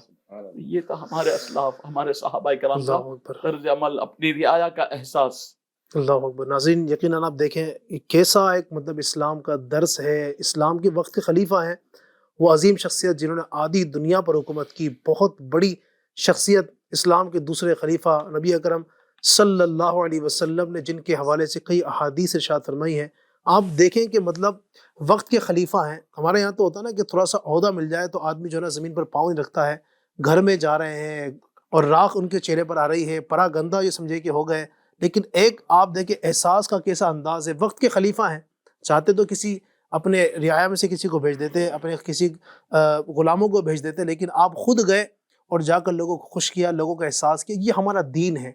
یہ تھا ہمارے اسلاف، ہمارے صحابہ کرام کا طرز عمل، اپنی رعایا کا احساس. اللہ اکبر. ناظرین یقیناً آپ دیکھیں کیسا ایک مطلب اسلام کا درس ہے. اسلام کے وقت کے خلیفہ ہیں وہ عظیم شخصیت جنہوں نے آدھی دنیا پر حکومت کی، بہت بڑی شخصیت. اسلام کے دوسرے خلیفہ نبی اکرم صلی اللہ علیہ وسلم نے جن کے حوالے سے کئی احادیث ارشاد فرمائی ہیں. آپ دیکھیں کہ مطلب وقت کے خلیفہ ہیں. ہمارے یہاں تو ہوتا ہے نا کہ تھوڑا سا عہدہ مل جائے تو آدمی جو ہے نا زمین پر پاؤں نہیں رکھتا ہے. گھر میں جا رہے ہیں اور راکھ ان کے چہرے پر آ رہی ہے، پرا گندہ یہ سمجھے کہ ہو گئے. لیکن ایک آپ دیکھیں احساس کا کیسا انداز ہے. وقت کے خلیفہ ہیں، چاہتے تو کسی اپنے رعایا میں سے کسی کو بھیج دیتے، اپنے کسی غلاموں کو بھیج دیتے، لیکن آپ خود گئے اور جا کر لوگوں کو خوش کیا، لوگوں کا احساس کیا. یہ ہمارا دین ہے.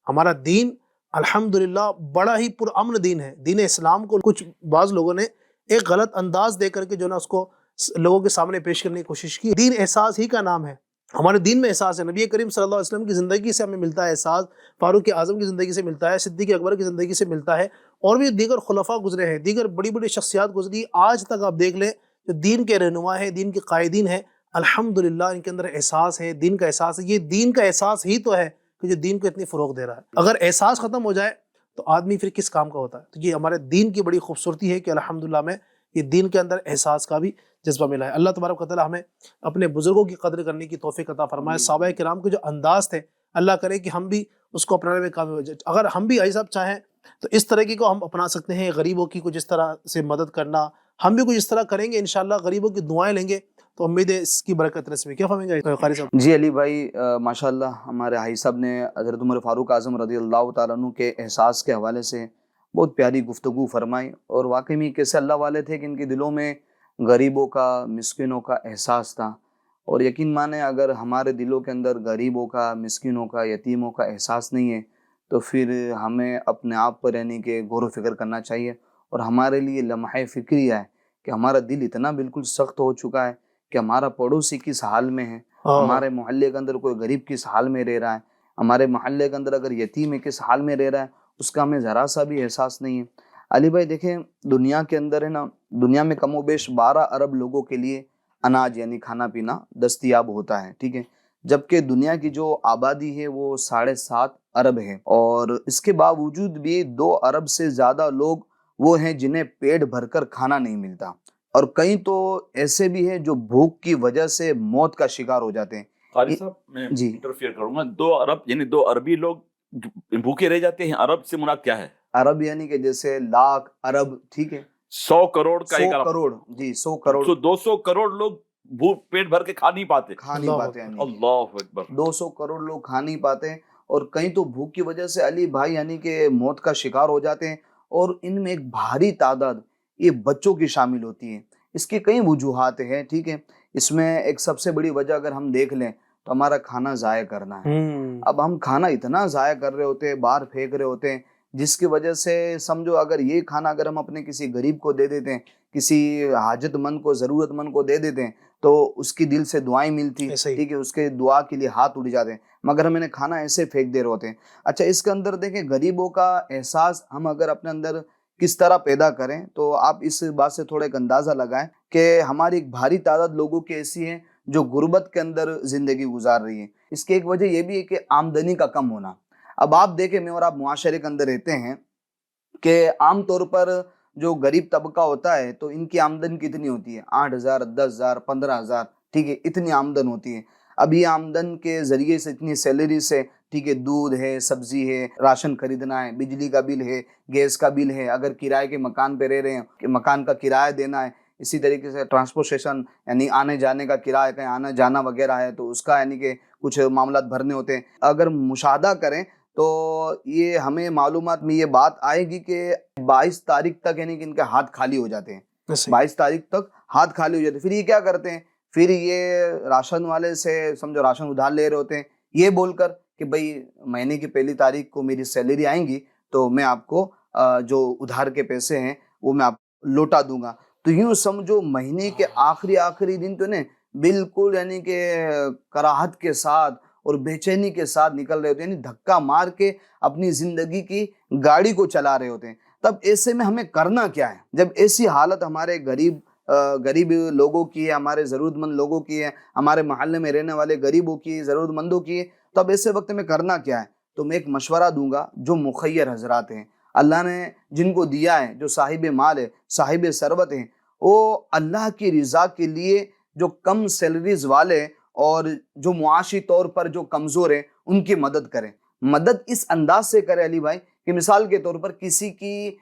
ہمارا دین الحمدللہ بڑا ہی پرامن دین ہے. دین اسلام کو کچھ بعض لوگوں نے ایک غلط انداز دے کر کے جو نا اس کو لوگوں کے سامنے پیش کرنے کی کوشش کی. دین احساس ہی کا نام ہے. ہمارے دین میں احساس ہے. نبی کریم صلی اللہ علیہ وسلم کی زندگی سے ہمیں ملتا ہے احساس، فاروق اعظم کی زندگی سے ملتا ہے، صدیق اکبر کی زندگی سے ملتا ہے، اور بھی دیگر خلفاء گزرے ہیں، دیگر بڑی بڑی شخصیات گزری. آج تک آپ دیکھ لیں جو دین کے رہنما ہیں، دین کے قائدین ہیں، الحمدللہ ان کے اندر احساس ہے، دین کا احساس ہے. یہ دین کا احساس ہی تو ہے کہ جو دین کو اتنی فروغ دے رہا ہے. اگر احساس ختم ہو جائے تو آدمی پھر کس کام کا ہوتا ہے؟ تو یہ ہمارے دین کی بڑی خوبصورتی ہے کہ الحمدللہ میں یہ دین کے اندر احساس کا بھی جذبہ ملا ہے. اللہ تبارک و تعالی ہمیں اپنے بزرگوں کی قدر کرنے کی توفیق عطا فرمائے. صحابہ کرام کے جو انداز تھے اللہ کرے کہ ہم بھی اس کو اپنانے میں کامیاب ہو جائے. اگر ہم بھی ایسا چاہیں تو اس طرح کی کو ہم اپنا سکتے ہیں. غریبوں کی کچھ اس طرح سے مدد کرنا، ہم بھی کچھ اس طرح کریں گے انشاءاللہ، غریبوں کی دعائیں لیں گے تو امید ہے اس کی برکت رسمی. کیا فرمائیں گے قاری صاحب؟ جی علی بھائی، ماشاءاللہ ہمارے حاج صاحب نے حضرت عمر فاروق اعظم رضی اللہ تعالیٰ عنہ کے احساس کے حوالے سے بہت پیاری گفتگو فرمائی، اور واقعی میں کیسے اللہ والے تھے کہ ان کے دلوں میں غریبوں کا، مسکینوں کا احساس تھا. اور یقین مانیں اگر ہمارے دلوں کے اندر غریبوں کا، مسکینوں کا، یتیموں کا احساس نہیں ہے تو پھر ہمیں اپنے آپ پر یعنی کہ غور و فکر کرنا چاہیے. اور ہمارے لیے لمحہ فکریہ ہے کہ ہمارا دل اتنا بالکل سخت ہو چکا ہے کہ ہمارا پڑوسی کس حال میں ہے، ہمارے محلے کے اندر کوئی غریب کس حال میں رہ رہا ہے، ہمارے محلے کے اندر اگر یتیم ہے کس حال میں رہ رہا ہے، اس کا ہمیں ذرا سا بھی احساس نہیں ہے. علی بھائی دیکھیں، دنیا کے اندر ہے نا، دنیا میں کم و بیش 12 ارب لوگوں کے لیے اناج یعنی کھانا پینا دستیاب ہوتا ہے، ٹھیک ہے. جبکہ دنیا کی جو آبادی ہے وہ 7.5 ارب ہے، اور اس کے باوجود بھی 2 ارب سے زیادہ لوگ وہ ہیں جنہیں پیٹ بھر کر کھانا نہیں ملتا، اور کئی تو ایسے بھی ہیں جو بھوک کی وجہ سے موت کا شکار ہو جاتے ہیں۔ قاری صاحب میں جی انٹرفیئر کروں گا، 2 ارب یعنی 2 اربی لوگ بھوکے رہ جاتے ہیں۔ ارب سے مراد کیا ہے؟ ارب یعنی کہ جیسے لاکھ، ارب، ٹھیک ہے، 100 کروڑ کا 100 ایک ارب، کروڑ، جی 100 کروڑ 200 کروڑ لوگ پیٹ بھر کے کھا نہیں پاتے۔ کھا نہیں پاتے، یعنی اللہ اکبر، 200 کروڑ لوگ کھا نہیں پاتے، اور کئی تو بھوک کی وجہ سے علی بھائی یعنی کہ موت کا شکار ہو جاتے ہیں، اور ان میں ایک بھاری تعداد یہ بچوں کی شامل ہوتی ہے۔ اس کی کئی وجوہات ہیں، ٹھیک ہے، اس میں ایک سب سے بڑی وجہ اگر ہم دیکھ لیں تو ہمارا کھانا ضائع کرنا ہے۔ اب ہم کھانا اتنا ضائع کر رہے ہوتے ہیں، باہر پھینک رہے ہوتے ہیں، جس کی وجہ سے سمجھو اگر یہ کھانا اگر ہم اپنے کسی غریب کو دے دیتے ہیں، کسی حاجت مند کو، ضرورت مند کو دے دیتے ہیں، تو اس کی دل سے دعائیں ملتی، ٹھیک ہے، اس کے دعا کے لیے ہاتھ اٹھ جاتے ہیں، مگر ہم انہیں کھانا ایسے پھینک دے رہے ہوتے ہیں۔ اچھا، اس کے اندر دیکھیں غریبوں کا احساس ہم اگر اپنے اندر کس طرح پیدا کریں، تو آپ اس بات سے تھوڑا ایک اندازہ لگائیں کہ ہماری ایک بھاری تعداد لوگوں کی ایسی ہیں جو غربت کے اندر زندگی گزار رہی ہیں۔ اس کی ایک وجہ یہ بھی ہے کہ آمدنی کا کم ہونا۔ اب آپ دیکھیں، میں اور آپ معاشرے کے اندر رہتے ہیں کہ عام طور پر جو غریب طبقہ ہوتا ہے تو ان کی آمدن کتنی ہوتی ہے؟ 8,000، 10,000، 15,000، ٹھیک ہے، اتنی آمدن ہوتی ہے۔ اب یہ آمدن کے ذریعے سے، اتنی سیلری سے، ٹھیک ہے، دودھ ہے، سبزی ہے، راشن خریدنا ہے، بجلی کا بل ہے، گیس کا بل ہے، اگر کرائے کے مکان پہ رہ رہے ہیں کہ مکان کا کرایہ دینا ہے، اسی طریقے سے ٹرانسپورٹیشن یعنی آنے جانے کا کرایہ، کہیں آنا جانا وغیرہ ہے تو اس کا یعنی کہ کچھ معاملات بھرنے ہوتے ہیں۔ اگر مشاہدہ کریں تو یہ ہمیں معلومات میں یہ بات آئے گی کہ 22 تاریخ تک یعنی کہ ان کے ہاتھ خالی ہو جاتے ہیں، 22 تاریخ تک ہاتھ خالی ہو جاتے ہیں۔ پھر یہ کیا کرتے ہیں؟ پھر یہ راشن والے سے سمجھو راشن ادھار لے رہے ہوتے ہیں، یہ بول کر کہ بھائی مہینے کی 1 تاریخ کو میری سیلری آئیں گی تو میں آپ کو جو ادھار کے پیسے ہیں وہ میں آپ لوٹا دوں گا۔ تو یوں سمجھو مہینے کے آخری دن تو نہیں، بالکل یعنی کہ کراہت کے ساتھ اور بے چینی کے ساتھ نکل رہے ہوتے ہیں، یعنی دھکا مار کے اپنی زندگی کی گاڑی کو چلا رہے ہوتے ہیں۔ تب ایسے میں ہمیں کرنا کیا ہے؟ جب ایسی حالت ہمارے غریب لوگوں کی ہے، ہمارے ضرورت مند لوگوں کی ہے، ہمارے محلے میں رہنے والے غریبوں کی، ضرورت مندوں کی ہے، تب ایسے وقت میں کرنا کیا ہے؟ تو میں ایک مشورہ دوں گا، جو مخیر حضرات ہیں، اللہ نے جن کو دیا ہے، جو صاحب مال ہے، صاحب ثروت ہیں، وہ اللہ کی رضا کے لیے جو کم سیلریز والے اور جو معاشی طور پر جو کمزور ہیں ان کی مدد کریں۔ مدد اس انداز سے کرے علی بھائی کہ مثال کے طور پر کسی کی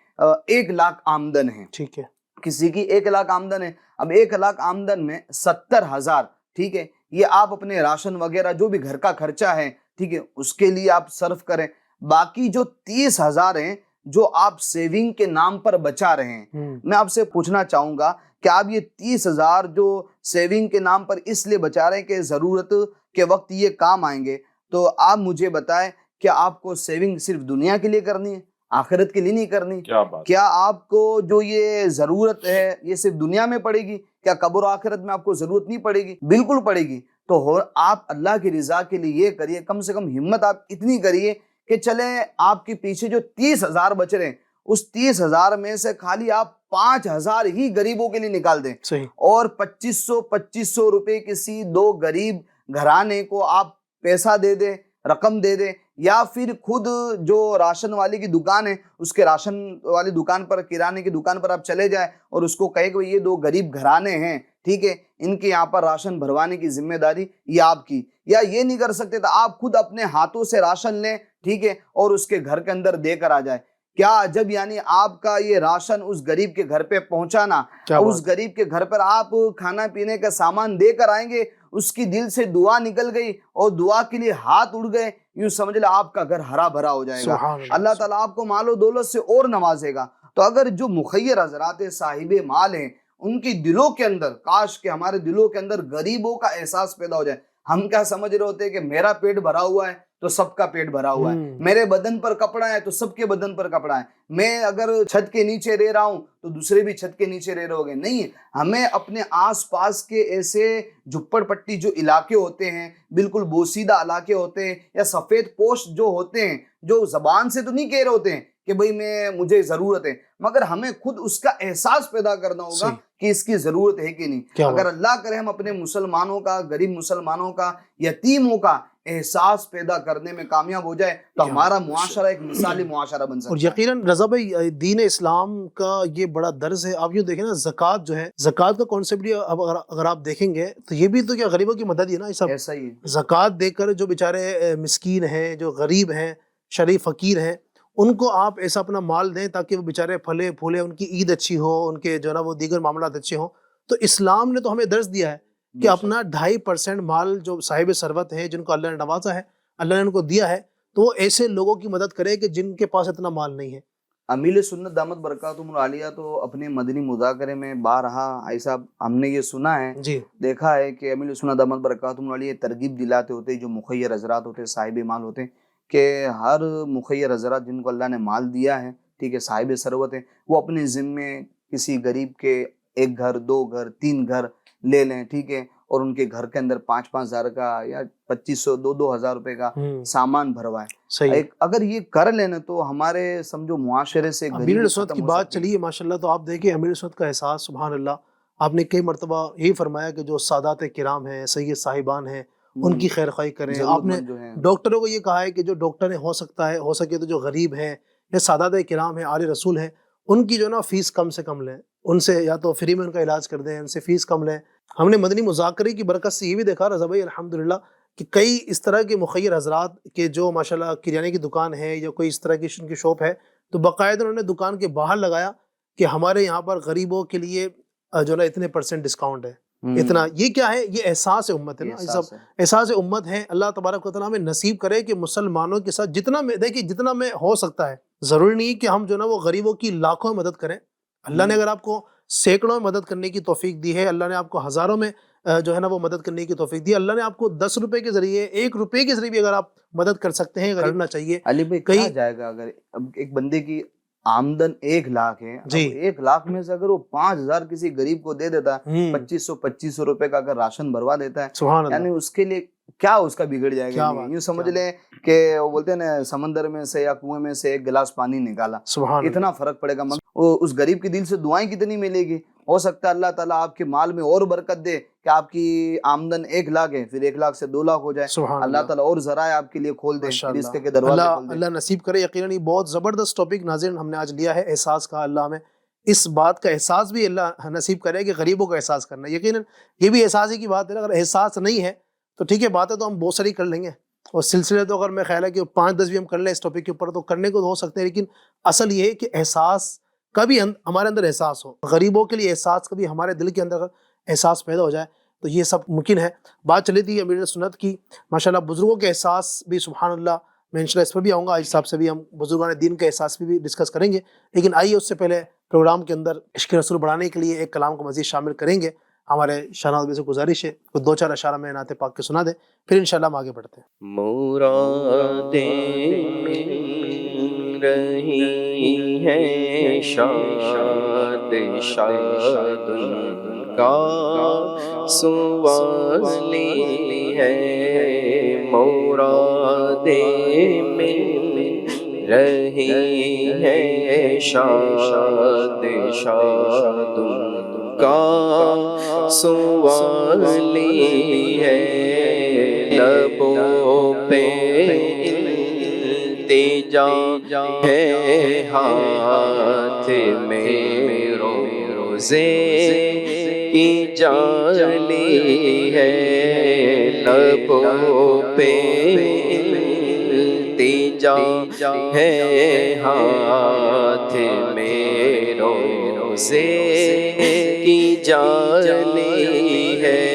1 لاکھ آمدن ہے، ٹھیک ہے، کسی کی 1 لاکھ آمدن ہے، اب 1 لاکھ آمدن میں 70,000، ٹھیک ہے، یہ آپ اپنے راشن وغیرہ جو بھی گھر کا خرچہ ہے، ٹھیک ہے، اس کے لیے آپ صرف کریں۔ باقی جو 30,000 ہیں جو آپ سیونگ کے نام پر بچا رہے ہیں، میں آپ سے پوچھنا چاہوں گا کہ آپ یہ 30,000 جو سیونگ کے نام پر اس لیے بچا رہے ہیں کہ ضرورت کے وقت یہ کام آئیں گے، تو آپ مجھے بتائیں کہ آپ کو سیونگ صرف دنیا کے لیے کرنی ہے، آخرت کے لیے نہیں کرنی؟ کیا آپ کو جو یہ ضرورت ہے یہ صرف دنیا میں پڑے گی؟ کیا قبر و آخرت میں آپ کو ضرورت نہیں پڑے گی؟ بالکل پڑے گی۔ تو آپ اللہ کی رضا کے لیے یہ کریے، کم سے کم ہمت آپ اتنی کریے کہ چلیں آپ کے پیچھے جو 30,000 بچ رہے ہیں اس 30,000 میں سے خالی آپ 5,000 ہی غریبوں کے لیے نکال دیں، اور 2500 روپے کسی 2 غریب گھرانے کو آپ پیسہ دے دیں، رقم دے دیں، یا پھر خود جو راشن والی کی دکان ہے اس کے راشن والی دکان پر، کرانے کی دکان پر آپ چلے جائیں اور اس کو کہے کہ یہ 2 غریب گھرانے ہیں، ٹھیک ہے، ان کے یہاں پر راشن بھروانے کی ذمہ داری یہ آپ کی۔ یا یہ نہیں کر سکتے تو آپ خود اپنے ہاتھوں سے راشن لیں، ٹھیک ہے، اور اس کے گھر کے اندر دے کر آ جائے۔ کیا جب یعنی آپ کا یہ راشن اس غریب کے گھر پہ پہنچانا، اس غریب کے گھر پر آپ کھانا پینے کا سامان دے کر آئیں گے، اس کی دل سے دعا نکل گئی اور دعا کے لیے ہاتھ اڑ گئے، یوں سمجھ لیں آپ کا گھر ہرا بھرا ہو جائے گا، اللہ تعالیٰ آپ کو مال و دولت سے اور نوازے گا۔ تو اگر جو مخیر حضرات صاحب مال ہیں ان کی دلوں کے اندر، کاش کہ ہمارے دلوں کے اندر غریبوں کا احساس پیدا ہو جائے۔ ہم کیا سمجھ رہے ہوتے ہیں کہ میرا پیٹ بھرا ہوا ہے تو سب کا پیٹ بھرا ہوا ہے، میرے بدن پر کپڑا ہے تو سب کے بدن پر کپڑا ہے، میں اگر چھت کے نیچے رہ رہا ہوں تو دوسرے بھی چھت کے نیچے رہ رہے ہوگے۔ نہیں، ہمیں اپنے آس پاس کے ایسے جھپڑ پٹی جو علاقے ہوتے ہیں، بالکل بوسیدہ علاقے ہوتے ہیں، یا سفید پوش جو ہوتے ہیں، جو زبان سے تو نہیں کہہ رہے ہوتے ہیں کہ بھئی مجھے ضرورت ہے، مگر ہمیں خود اس کا احساس پیدا کرنا ہوگا کہ اس کی ضرورت ہے کہ نہیں. کیا اگر بات. اللہ کرے ہم اپنے مسلمانوں کا، غریب مسلمانوں کا، یتیموں کا احساس پیدا کرنے میں کامیاب ہو جائے تو ہمارا معاشرہ ایک مثالی معاشرہ بن سکتا اور ہے. یقیناً رضا بھائی دین اسلام کا یہ بڑا درس ہے. آپ یوں دیکھیں نا، زکوٰۃ جو ہے، زکوٰۃ کا کانسیپٹ یہ اب اگر آپ دیکھیں گے تو یہ بھی تو کیا غریبوں کی مدد ہی ہے نا. یہ سب ایسا ہی ہے. زکوٰۃ دے کر جو بیچارے مسکین ہیں، جو غریب ہیں، شریف فقیر ہیں، ان کو آپ ایسا اپنا مال دیں تاکہ وہ بیچارے پھلے پھولے، ان کی عید اچھی ہو، ان کے جو ہے نا وہ دیگر معاملات اچھے ہوں. تو اسلام نے تو ہمیں درس دیا ہے کہ اپنا 2.5% مال جو صاحب ثروت ہیں، جن کو اللہ نے نوازا ہے، اللہ نے ان کو دیا ہے، تو وہ ایسے لوگوں کی مدد کرے کہ جن کے پاس اتنا مال نہیں ہے. امیل سنت دامت برکاتہم العالیہ تو اپنے مدنی مذاکرے میں بارہا ایسا ہم نے یہ سنا ہے، جی دیکھا ہے کہ امیل سنت دامت برکاتہم العالیہ ترغیب دلاتے ہوتے جو مخیر حضرات ہوتے، صاحب مال ہوتے، کہ ہر مخیر حضرات جن کو اللہ نے مال دیا ہے، ٹھیک ہے، صاحب ثروت ہے، وہ اپنے ذمے کسی غریب کے 1 گھر 2 گھر 3 گھر لے لیں، ٹھیک ہے، اور ان کے گھر کے اندر 5-5 ہزار کا یا 2500 2 ہزار روپے کا سامان بھروائے. صحیح. اگر یہ کر لینا تو ہمارے سمجھو معاشرے سے امیر غریبی سنت کی ختم ہو بات سکتی ہے. چلیے ماشاءاللہ، تو آپ دیکھیں امیر سنت کا احساس سبحان اللہ. آپ نے کئی مرتبہ یہی فرمایا کہ جو سادات کرام ہیں، سید صاحبان ہیں، ان کی خیر خواہی کریں. آپ نے ڈاکٹروں کو یہ کہا ہے کہ جو ڈاکٹر ہو سکتا ہے، ہو سکے تو جو غریب ہیں یا سادات کرام ہیں، آل رسول ہیں، ان کی جو ہے نا فیس کم سے کم لیں. ان سے یا تو فری میں ان کا علاج کر دیں، ان سے فیس کم لیں. ہم نے مدنی مذاکرے کی برکت سے یہ بھی دیکھا رضا بھائی الحمدللہ کہ کئی اس طرح کے مخیر حضرات کے جو ماشاءاللہ کریانے کی دکان ہے یا کوئی اس طرح کی ان کی شاپ ہے، تو باقاعدہ انہوں نے دکان کے باہر لگایا کہ ہمارے یہاں پر غریبوں کے لیے جو ہے اتنے % ڈسکاؤنٹ ہے. اتنا یہ کیا ہے؟ یہ احساس امت ہے نا. یہ سب احساس امت ہے. اللہ تبارک و تعالیٰ ہمیں نصیب کرے کہ مسلمانوں کے ساتھ جتنا میں دیکھیے جتنا میں ہو سکتا ہے، ضروری نہیں کہ ہم جو ہے نا وہ غریبوں کی لاکھوں میں مدد کریں. اللہ نے اگر آپ کو سینکڑوں میں مدد کرنے کی توفیق دی ہے، اللہ نے آپ کو ہزاروں میں جو ہے نا وہ مدد کرنے کی توفیق دی، اللہ نے آپ کو 10 روپے کے ذریعے 1 روپے کے ذریعے بھی اگر آپ مدد کر سکتے ہیں کرنا چاہیے. علی بھائی کہا جائے گا اگر اب ایک بندے کی آمدن 1 لاکھ ہے، جی 1 لاکھ میں سے اگر وہ 5000 کسی غریب کو دے دیتا ہے، 2500 روپے کا اگر راشن بھروا دیتا ہے، سبحان اللہ. یعنی اس کے لیے کیا اس کا بگڑ جائے گا. یوں سمجھ لیں کہ وہ بولتے ہیں نا سمندر میں سے یا کنویں میں سے 1 گلاس پانی نکالا، اتنا فرق پڑے گا. مگر اس غریب کے دل سے دعائیں کتنی ملے گی. ہو سکتا ہے اللہ تعالیٰ آپ کے مال میں اور برکت دے کہ آپ کی آمدن 1 لاکھ ہے، پھر 1 لاکھ سے 2 لاکھ ہو جائے. اللہ تعالیٰ اور ذرائع آپ کے لیے کھول دے، رزق کے دروازے کھول دے. اللہ نصیب کرے. یقیناً یہ بہت زبردست ٹاپک ناظرین ہم نے آج لیا ہے، احساس کا. اللہ ہمیں اس بات کا احساس بھی اللہ نصیب کرے کہ غریبوں کا احساس کرنا. یقیناً یہ بھی احساس ہی کی بات ہے. اگر احساس نہیں ہے تو ٹھیک ہے، باتیں تو ہم بہت ساری کر لیں گے، اور سلسلے تو اگر میں خیال ہے کہ 5-10 بھی ہم کر لیں اس ٹاپک کے اوپر تو کرنے کو ہو سکتے ہیں. لیکن اصل یہ ہے کہ احساس کبھی ہمارے اندر احساس ہو، غریبوں کے لیے احساس کبھی ہمارے دل کے اندر احساس پیدا ہو جائے تو یہ سب ممکن ہے. بات چلی تھی امیر سنت کی ماشاءاللہ، بزرگوں کے احساس بھی سبحان اللہ. میں انشاءاللہ اس پر بھی آؤں گا. اس حساب سے بھی ہم بزرگان دین کے احساس بھی ڈسکس کریں گے. لیکن آئیے اس سے پہلے پروگرام کے اندر عشق رسول بڑھانے کے لیے ایک کلام کو مزید شامل کریں گے. ہمارے شہناز بھائی سے گزارش ہے کوئی 2-4 اشعار میں نعت پاک کے سنا دیں، پھر انشاءاللہ ہم آگے بڑھتے ہیں. رہی ہے شاد شاد ان کا سوالی ہے، مرادیں مل رہی ہے شاد شاد ان کا سوالی ہے، لبوں پہ التجا ہے، ہاتھ میں روزے کی جالی ہے، لبوں پہ التجا ہے، ہاتھ میں روزے کی جالی ہے،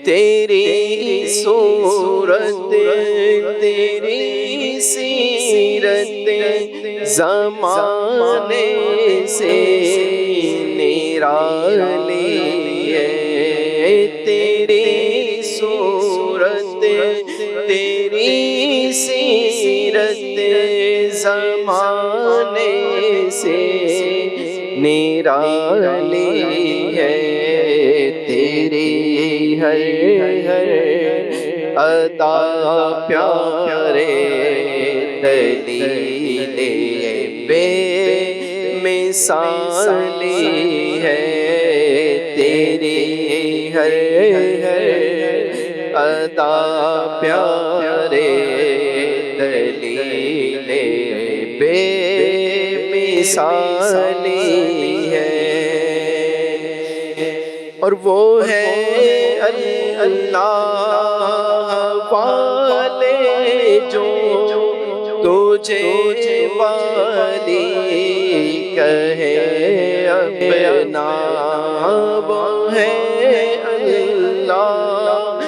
تیری صورت تیری سیرت زمانے سے نرالی ہے، تیری صورت تیری سیرت زمانے سے نرالی ہے، تیری ہر عطا پیارے دلیل بے مثالی ہے تیری ہر ادا پیارے دلیل بے مثالی ہے اور وہ ہے اللہ والے جو تجھے والی کہے اپنا وہ ہے اللہ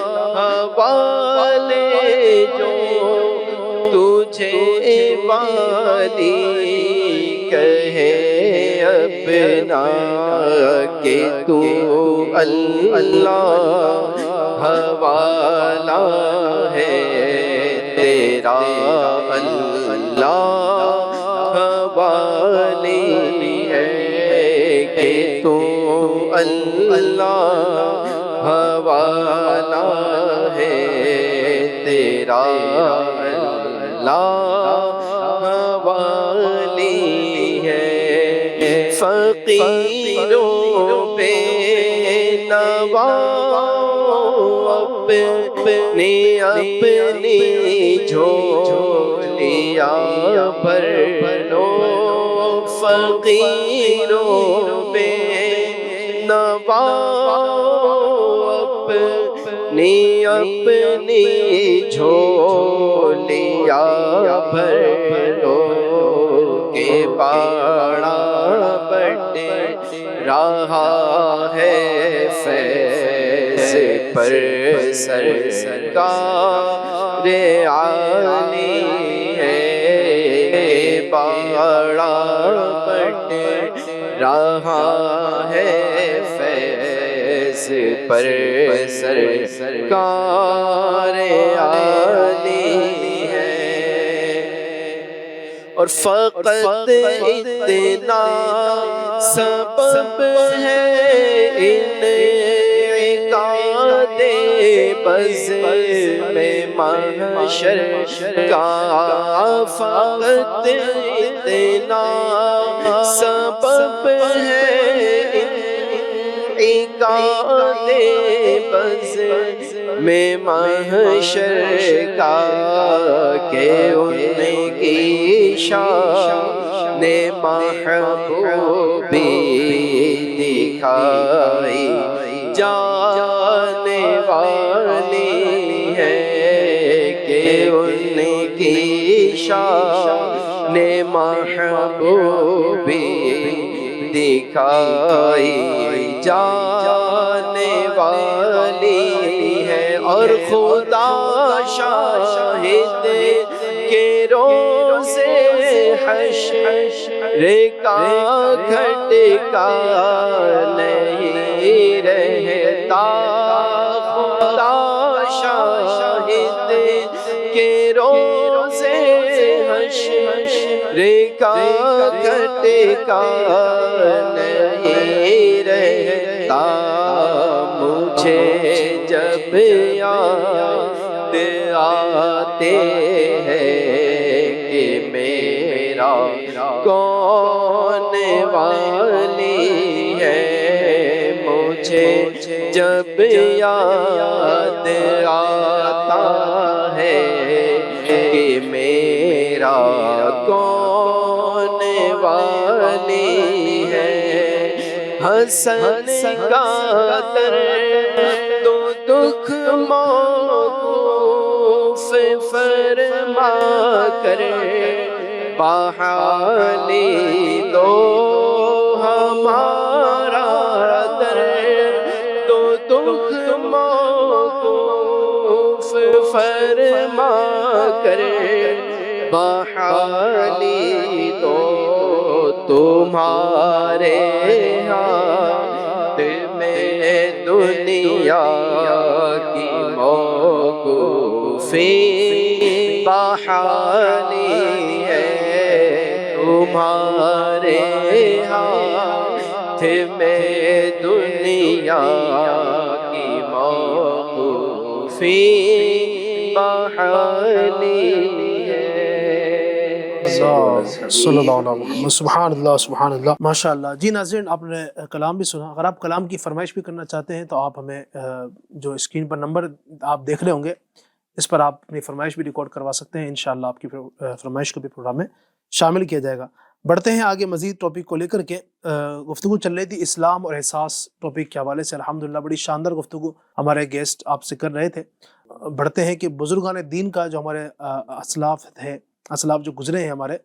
والے جو تجھے والی کہے اپنا کہ تو اللہ والا ہے تیرا اللہ والی ہے کہ تو اللہ والا ہے تیرا اللہ والی ہے فقیروں پہ نوا اپنی جھولیا بھر لو فقیروں پہ نوا اپنی جھولیا بھر لو کہ باڑا بٹ رہا ہے فیض پر سرکار عالی ہے باڑا بٹ رہا ہے فیض پر سرکار عالی ہے اور فقط اتنا سبب ہے انعقاد بز میں محشر کا فقط اتنا سبب ہے انعقاد بز میں محشر کا کہ ان کی شان محبوبی دکھائی جانے والی ہے کہ ان کی شان محبوبی دکھائی جانے والی ہے اور خدا شاہد کے روزے حشر کا کھٹکا نہیں رہتا خدا شاہد کے روزے حشر کا کھٹکا نہیں رہتا مجھے جب یاد آتے ہیں کہ میرا کون والی ہے مجھے جب یاد آتا ہے کہ میرا کون والی ہے حسن کا تو دکھ موقوف فرما کر بحالی دو ہمارا در تو دکھ موقوف فرما کر بحالی دو تمہارے ہاتھ میں دنیا کی موقوفی بحالی ہے تمہارے ہاتھ میں دنیا کی موقوفی بحالی ہے صلی اللہ علیہ وسلم. سبحان اللہ سبحان اللہ. ماشاء اللہ. جی ناظرین آپ نے کلام بھی سنا. اگر آپ کلام کی فرمائش بھی کرنا چاہتے ہیں تو آپ ہمیں جو اسکرین پر نمبر آپ دیکھ رہے ہوں گے اس پر آپ اپنی فرمائش بھی ریکارڈ کروا سکتے ہیں. انشاءاللہ آپ کی فرمائش کو بھی پروگرام میں شامل کیا جائے گا. بڑھتے ہیں آگے مزید ٹاپک کو لے کر کے. گفتگو چل رہی تھی اسلام اور احساس ٹاپک کے حوالے سے. الحمدللہ بڑی شاندار گفتگو ہمارے گیسٹ آپ سے کر رہے تھے. بڑھتے ہیں کہ بزرگان دین کا جو ہمارے اسلاف جو گزرے ہیں ہمارے,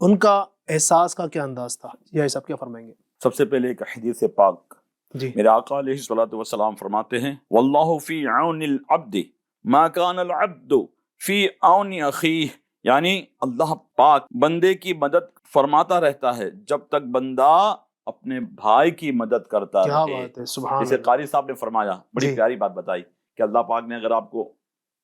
ان کا احساس کا کیا انداز تھا, یہ صاحب کیا فرمائیں گے؟ سب سے پہلے ایک حدیث پاک جی. میرے آقا علیہ الصلوۃ والسلام فرماتے ہیں واللہ فی عون العبد ما کان العبد فی عون اخیہ، یعنی اللہ پاک بندے کی مدد فرماتا رہتا ہے جب تک بندہ اپنے بھائی کی مدد کرتا کیا رہے. بات ہے, سبحان جیسے اللہ. قاری صاحب نے فرمایا, بڑی جی. پیاری بات بتائی کہ اللہ پاک نے اگر آپ کو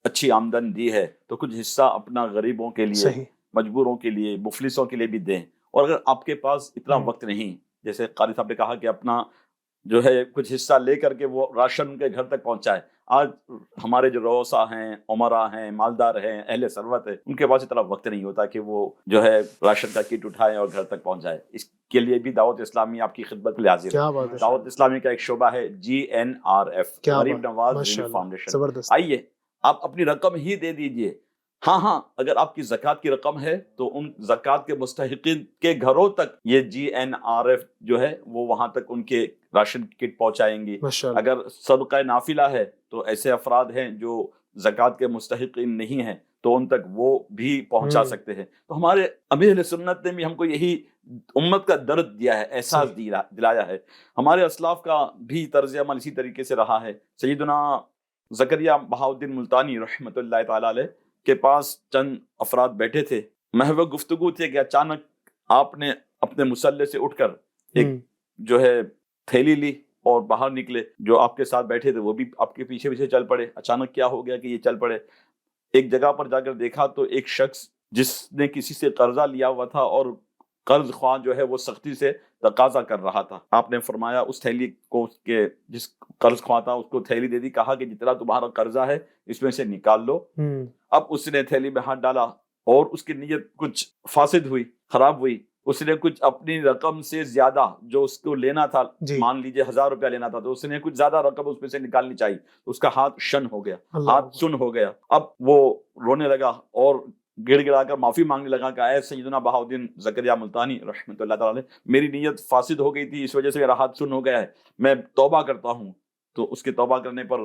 اچھی آمدن دی ہے تو کچھ حصہ اپنا غریبوں کے لیے, صحیح. مجبوروں کے لیے, مفلسوں کے لیے بھی دیں. اور اگر آپ کے پاس اتنا وقت نہیں, جیسے قاری صاحب نے کہا کہ اپنا جو ہے کچھ حصہ لے کر کے وہ راشن ان کے گھر تک پہنچائے. آج ہمارے جو روسا ہیں, عمرا ہیں, مالدار ہیں, اہل ثروت ہے, ان کے پاس اتنا وقت نہیں ہوتا کہ وہ جو ہے راشن کا کٹ اٹھائیں اور گھر تک پہنچائے. اس کے لیے بھی دعوت اسلامی آپ کی خدمت میں حاضر کیا ہے. بات ہے, دعوت اسلامی کا ایک شعبہ ہے GNRF, کیا غریب بات, نواز ماشاء ریلیف اللہ, فاؤنڈیشن. زبردست. آئیے آپ اپنی رقم ہی دے دیجئے. ہاں اگر آپ کی زکوٰۃ کی رقم ہے تو ان زکوٰۃ کے مستحقین کے گھروں تک یہ GNRF جو ہے وہ وہاں تک ان کے راشن کٹ پہنچائیں گی. ماشاء اللہ. اگر صدقہ نافلہ ہے تو ایسے افراد ہیں جو زکوٰۃ کے مستحقین نہیں ہیں تو ان تک وہ بھی پہنچا سکتے ہیں. تو ہمارے امیر اہل سنت نے بھی ہم کو یہی امت کا درد دیا ہے, احساس دلایا ہے. ہمارے اسلاف کا بھی طرز عمل اسی طریقے سے رہا ہے. سیدنا زکریا بہاؤالدین ملتانی رحمۃ اللہ تعالی علیہ کے پاس چند افراد بیٹھے تھے, محو گفتگو تھے کہ اچانک آپ نے اپنے مصلے سے اٹھ کر ایک جو ہے تھیلی لی اور باہر نکلے. جو آپ کے ساتھ بیٹھے تھے وہ بھی آپ کے پیچھے پیچھے چل پڑے. اچانک کیا ہو گیا کہ یہ چل پڑے. ایک جگہ پر جا کر دیکھا تو ایک شخص جس نے کسی سے قرضہ لیا ہوا تھا اور قرض خواہ جو ہے وہ سختی سے تقاضا کر رہا تھا. آپ نے فرمایا اس تھیلی کو, کہ جس قرض خواہ تھا اس کو تھیلی دے دی, کہا کہ جتنا تمہارا قرضہ ہے اس میں سے نکال لو. اب اس نے تھیلی میں ہاتھ ڈالا اور اس کی نیت کچھ فاسد ہوئی, خراب ہوئی. اس نے کچھ اپنی رقم سے زیادہ جو اس کو لینا تھا, مان لیجئے 1000 روپیہ لینا تھا, تو اس نے کچھ زیادہ رقم اس میں سے نکالنی چاہیے. اس کا ہاتھ شن ہو گیا, ہاتھ سن ہو گیا. اب وہ رونے لگا اور گڑ گڑا کر معافی مانگنے لگا کہ اے سیدنا بہاؤالدین زکریا ملتانی رحمۃ اللہ تعالی، میری نیت فاسد ہو گئی تھی، اس وجہ سے میرا ہاتھ سن ہو گیا ہے، میں توبہ کرتا ہوں. تو اس کے توبہ کرنے پر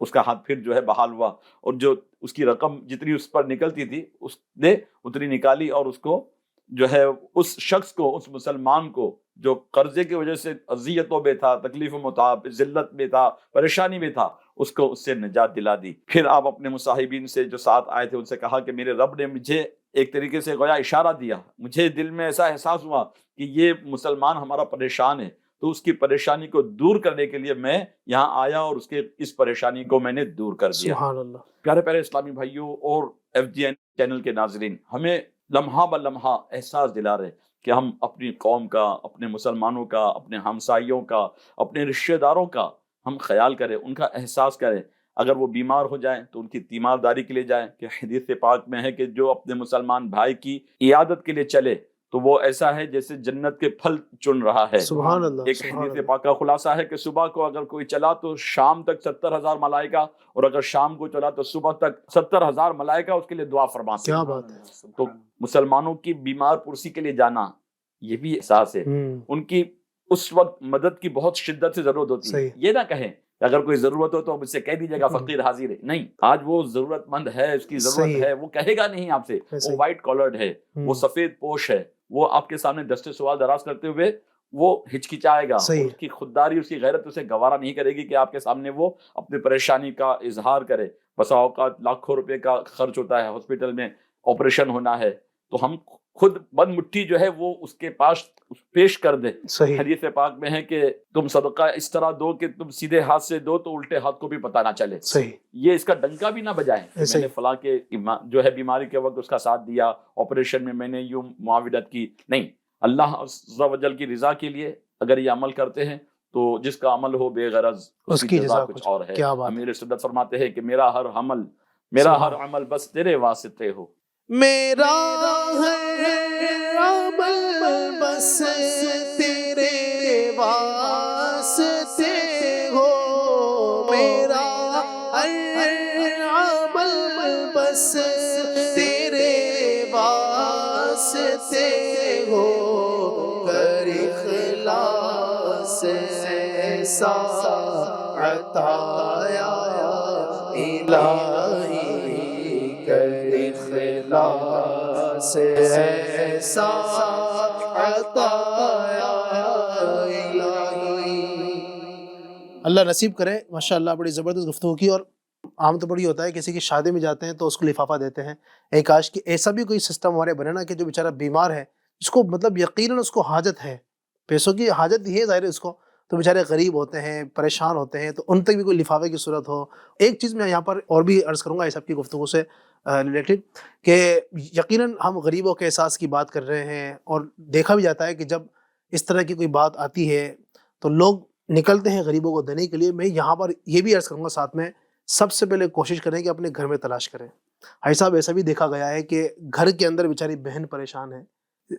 اس کا ہاتھ پھر جو ہے بحال ہوا، اور جو اس کی رقم جتنی اس پر نکلتی تھی اس نے اتنی نکالی، اور اس کو جو ہے اس شخص کو، اس مسلمان کو جو قرضے کی وجہ سے اذیتوں میں تھا، تکلیفوں میں تھا، ذلت میں تھا، پریشانی میں تھا، اس کو اس سے نجات دلا دی. پھر آپ اپنے مصاحبین سے جو ساتھ آئے تھے ان سے کہا کہ میرے رب نے مجھے ایک طریقے سے گویا اشارہ دیا، مجھے دل میں ایسا احساس ہوا کہ یہ مسلمان ہمارا پریشان ہے، تو اس کی پریشانی کو دور کرنے کے لیے میں یہاں آیا اور اس کے اس پریشانی کو میں نے دور کر دیا. سبحان اللہ. پیارے پیارے اسلامی بھائیوں اور FGN چینل کے ناظرین، ہمیں لمحہ بہ لمحہ احساس دلا رہے کہ ہم اپنی قوم کا، اپنے مسلمانوں کا، اپنے ہمسائیوں کا، اپنے رشتہ داروں کا ہم خیال کریں، ان کا احساس کریں. اگر وہ بیمار ہو جائیں تو ان کی تیمارداری کے لیے جائیں، کہ حدیث پاک میں ہے کہ جو اپنے مسلمان بھائی کی عیادت کے لیے چلے تو وہ ایسا ہے جیسے جنت کے پھل چن رہا ہے. سبحان اللہ. ایک حدیث پاک کا خلاصہ ہے کہ صبح کو اگر کوئی چلا تو شام تک 70,000 ملائکہ، اور اگر شام کو چلا تو صبح تک 70,000 ملائکہ اس کے لیے دعا فرماتے ہیں. کیا بات ہے. تو مسلمانوں کی بیمار پرسی کے لیے جانا یہ بھی احساس ہے. ان کی اس وقت مدد کی بہت شدت سے ضرورت ہوتی ہے. یہ نہ کہیں کہ اگر کوئی ضرورت ہو تو مجھ سے کہہ دیجیے گا فقیر حاضر ہے. نہیں، آج وہ ضرورت مند ہے، اس کی ضرورت ہے، وہ کہے گا نہیں آپ سے. وہ وائٹ کالرڈ ہے، وہ سفید پوش ہے، وہ آپ کے سامنے دستے سوال دراز کرتے ہوئے وہ ہچکچائے گا. اس کی خودداری، اس کی غیرت اسے گوارا نہیں کرے گی کہ آپ کے سامنے وہ اپنی پریشانی کا اظہار کرے. بسا اوقات لاکھوں روپے کا خرچ ہوتا ہے، ہاسپٹل میں آپریشن ہونا ہے، تو ہم خود بند مٹھی جو ہے وہ اس کے پاس پیش کر دے. حدیث پاک میں ہے کہ تم صدقہ اس طرح دو کہ تم سیدھے ہاتھ سے دو تو الٹے ہاتھ کو بھی پتہ نہ چلے. یہ اس کا ڈنکا بھی نہ بجائیں میں نے فلاں کے جو ہے بیماری کے وقت اس کا ساتھ دیا، آپریشن میں میں نے یوں معاونت کی. نہیں، اللہ عز و جل کی رضا کے لیے اگر یہ عمل کرتے ہیں تو جس کا عمل ہو بے غرض اس کی جزا کچھ اور ہے. امیر سنت فرماتے ہیں کہ میرا ہر عمل بس تیرے واسطے ہو. میرا ہے بس تیرے واسطے ہو، میرا ہر عمل بس تیرے واسطے ہو، کر اخلاص ایسا عطا یا الہی، کر اخلاص ایسا عطا یا الہی۔ اللہ نصیب کرے۔ ماشاءاللہ بڑی زبردست گفتگو کی، اور عام طور پر یہ ہوتا ہے کسی کی شادی میں جاتے ہیں تو اس کو لفافہ دیتے ہیں، ایک کاش کہ ایسا بھی کوئی سسٹم ہمارے بنے نا کہ جو بیچارہ بیمار ہے، جس کو مطلب یقیناً اس کو حاجت ہے، پیسوں کی حاجت ہی ہے ظاہر ہے اس کو، تو بیچارے غریب ہوتے ہیں، پریشان ہوتے ہیں، تو ان تک بھی کوئی لفافے کی صورت ہو۔ ایک چیز میں یہاں پر اور بھی عرض کروں گا اس سب کی گفتگو سے ریلیٹڈ، کہ یقیناً ہم غریبوں کے احساس کی بات کر رہے ہیں، اور دیکھا بھی جاتا ہے کہ جب اس طرح کی کوئی بات آتی ہے تو لوگ نکلتے ہیں غریبوں کو دینے کے لیے۔ میں یہاں پر یہ بھی عرض کروں گا ساتھ میں، سب سے پہلے کوشش کریں کہ اپنے گھر میں تلاش کریں۔ بھائی صاحب ایسا بھی دیکھا گیا ہے کہ گھر کے اندر بیچاری بہن پریشان ہے،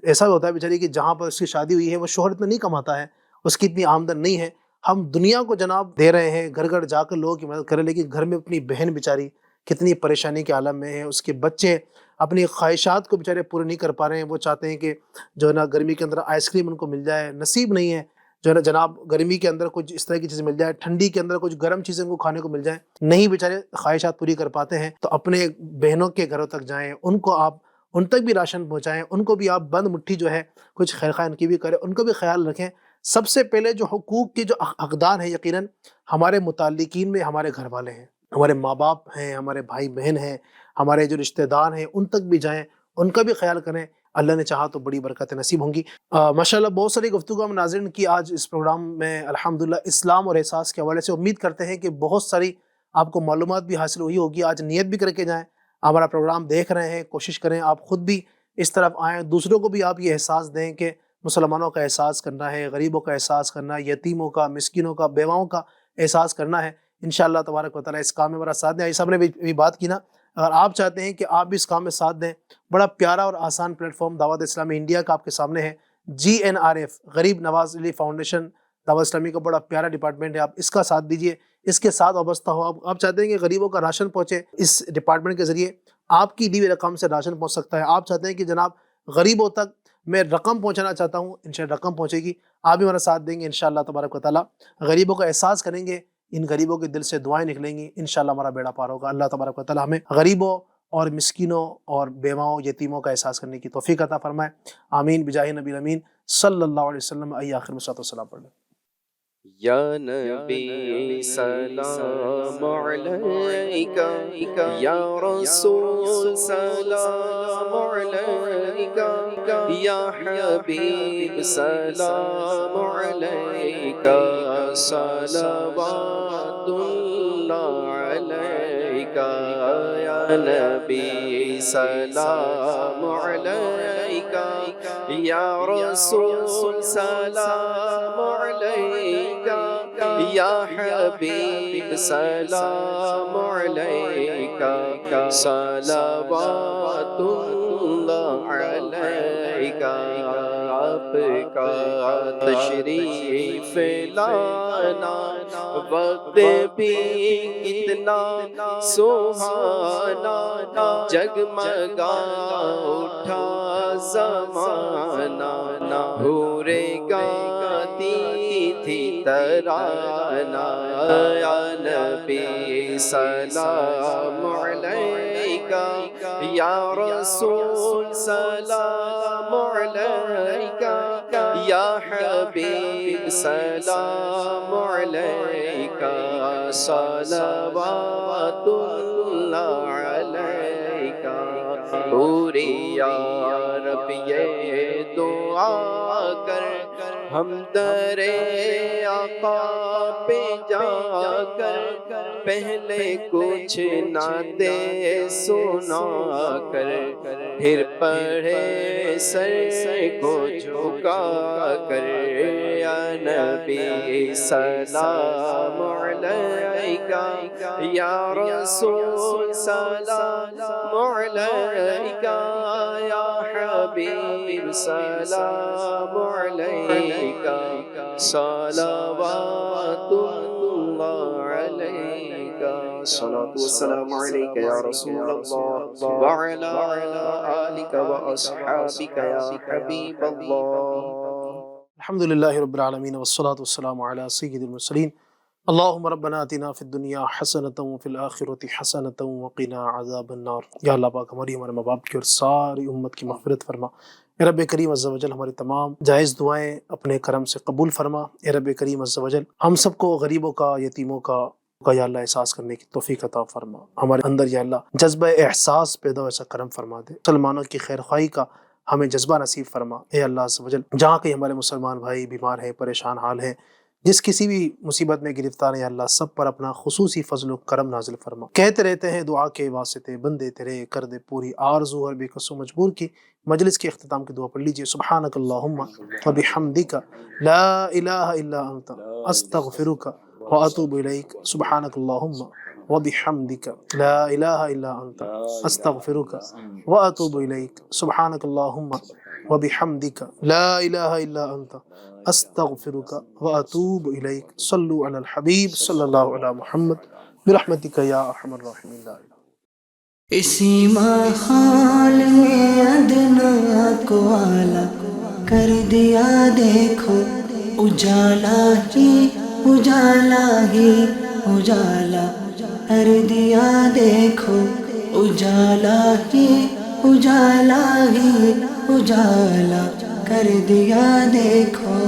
ایسا بھی ہوتا ہے بیچاری کہ جہاں پر اس کی شادی ہوئی ہے وہ شوہر اتنا نہیں کماتا ہے، اس کی اتنی آمدن نہیں ہے، ہم دنیا کو جناب دے رہے ہیں، گھر گھر جا کر لوگوں کی مدد کریں، لیکن گھر میں اپنی بہن بیچاری کتنی پریشانی کے عالم میں ہے، اس کے بچے اپنی خواہشات کو بیچارے پورے نہیں کر پا رہے ہیں، وہ چاہتے ہیں کہ جو ہے نا گرمی کے اندر آئس کریم ان کو مل جائے، نصیب نہیں ہے جو ہے نا جناب گرمی کے اندر کچھ اس طرح کی چیزیں مل جائے، ٹھنڈی کے اندر کچھ گرم چیزیں ان کو کھانے کو مل جائیں، نہیں بیچارے خواہشات پوری کر پاتے ہیں۔ تو اپنے بہنوں کے گھروں تک جائیں، ان کو آپ ان تک بھی راشن پہنچائیں، ان کو بھی آپ بند مٹھی جو ہے کچھ خیر خواہ ان کی بھی کریں، ان کو بھی خیال رکھیں۔ سب سے پہلے جو حقوق کے جو حقدار ہیں یقیناً ہمارے متعلقین میں ہمارے گھر والے ہیں، ہمارے ماں باپ ہیں، ہمارے بھائی بہن ہیں، ہمارے جو رشتہ دار ہیں، ان تک بھی جائیں، ان کا بھی خیال کریں، اللہ نے چاہا تو بڑی برکتیں نصیب ہوں گی۔ ماشاءاللہ بہت ساری گفتگو ہم ناظرین کی آج اس پروگرام میں الحمدللہ اسلام اور احساس کے حوالے سے، امید کرتے ہیں کہ بہت ساری آپ کو معلومات بھی حاصل ہوئی ہوگی۔ آج نیت بھی کر کے جائیں، ہمارا پروگرام دیکھ رہے ہیں، کوشش کریں آپ خود بھی اس طرف آئیں، دوسروں کو بھی آپ یہ احساس دیں کہ مسلمانوں کا احساس کرنا ہے، غریبوں کا احساس کرنا ہے، یتیموں کا، مسکینوں کا، بیواؤں کا احساس کرنا ہے۔ انشاءاللہ تبارک و تعالیٰ اس کام میں ہمارا ساتھ دیں۔ صاحب نے بھی بات کی نا، اگر آپ چاہتے ہیں کہ آپ بھی اس کام میں ساتھ دیں، بڑا پیارا اور آسان پلیٹ فارم دعوت اسلامی انڈیا کا آپ کے سامنے ہے، GNRF غریب نواز علی فاؤنڈیشن دعوت اسلامی کا بڑا پیارا ڈپارٹمنٹ ہے، آپ اس کا ساتھ دیجئے، اس کے ساتھ وابستہ ہو۔ آپ چاہتے ہیں کہ غریبوں کا راشن پہنچے، اس ڈپارٹمنٹ کے ذریعے آپ کی دی ہوئی رقم سے راشن پہنچ سکتا ہے۔ آپ چاہتے ہیں کہ جناب غریبوں تک میں رقم پہنچانا چاہتا ہوں، انشاءاللہ رقم پہنچے گی، آپ بھی ہمارا ساتھ دیں گے انشاءاللہ تبارک و تعالیٰ، غریبوں کا احساس کریں گے، ان غریبوں کے دل سے دعائیں نکلیں گی، انشاءاللہ ہمارا بیڑا پار ہوگا۔ اللہ تبارک و تعالیٰ ہمیں غریبوں اور مسکینوں اور بیواؤں یتیموں کا احساس کرنے کی توفیق عطا فرمائے، آمین بجاہ نبی الامین صلی اللہ علیہ وسلم۔ آئیے آخر میں صلاۃ والسلام پڑھ لیں۔ یا نبی سلام علیکہ، یا رسول سلام علیکہ، یا حبیب سلام علیکہ، صلوات اللہ علیکہ، یا نبی سلام علیکہ، یا رسول سلام علیکہ، یا حبیب سلام علیکہ، صلوات اللہ علیکہ۔ آپ کا تشریف لانا وقت بھی کتنا سہانا، جگمگا اٹھا زمانہ، حورے گاتی تھی ترانہ، یا نبی سلام علیکہ، یا رسول سلام علیکہ، یا حبیب سلام علیکہ، صلوات اللہ علیکہ۔ پوری یا رب یہ دعا کر ہم در آقا پہ جا کر، پہلے کچھ نعتیں سنا کر، پھر پڑھے سر کو جھکا کر، یا نبی سلام علیکہ، یا رسول سلام علیکہ، یا حبیب سلام علیکہ صلوات اللہ علیکہ الصلاۃ والسلام علیکہ یا رسول اللہ وعلی آلک واصحابک یا حبیب اللہ. الحمدللہ رب العالمین والصلاة والسلام علی سید المرسلین. اللہم ربنا آتنا فی الدنیا حسنۃ وفی الآخرۃ حسنۃ وقنا عذاب النار. یا اللہ پاک ہماری ہمارے ماں باپ کی اور ساری امت کی مغفرت فرما. اے رب کریم عز و جل ہماری تمام جائز دعائیں اپنے کرم سے قبول فرما. اے رب کریم عز و جل ہم سب کو غریبوں کا، یتیموں کا یا اللہ احساس کرنے کی توفیق عطا فرما. ہمارے اندر یا اللہ جذبہ احساس پیدا ہو، ایسا کرم فرما دے. مسلمانوں کی خیر خواہی کا ہمیں جذبہ نصیب فرما. اے اللہ عز و جل جہاں کہیں ہمارے مسلمان بھائی بیمار ہیں، پریشان حال ہیں، جس کسی بھی مصیبت میں گرفتار ہیں، یا اللہ سب پر اپنا خصوصی فضل و کرم نازل فرما. کہتے رہتے ہیں دعا کے واسطے بندے تیرے، کر دے پوری آرزو اور بے کسو مجبور کی. مجلس کے اختتام کی دعا پڑھ لیجئے. سبحانک اللہم و بحمدک لا الہ الا انت استغفرک واتوب الیک. سبحانک اللہم و بحمدک لا الہ الا انت استغفرک واتوب الیک. سبحانک اللہم و بحمدک لا الہ الا انت استغفرک واتوب الیک. صلو علی الحبیب صلی اللہ علی محمد برحمتک یا ارحم الراحمین. لا الہ اسی ماحول میں ادنا کو اعلیٰ کر دیا دیکھو، اجالا ہی اجالا ہی اجالا کر دیا دیکھو، اجالا ہی اجالا ہی اجالا کر دیا دیکھو.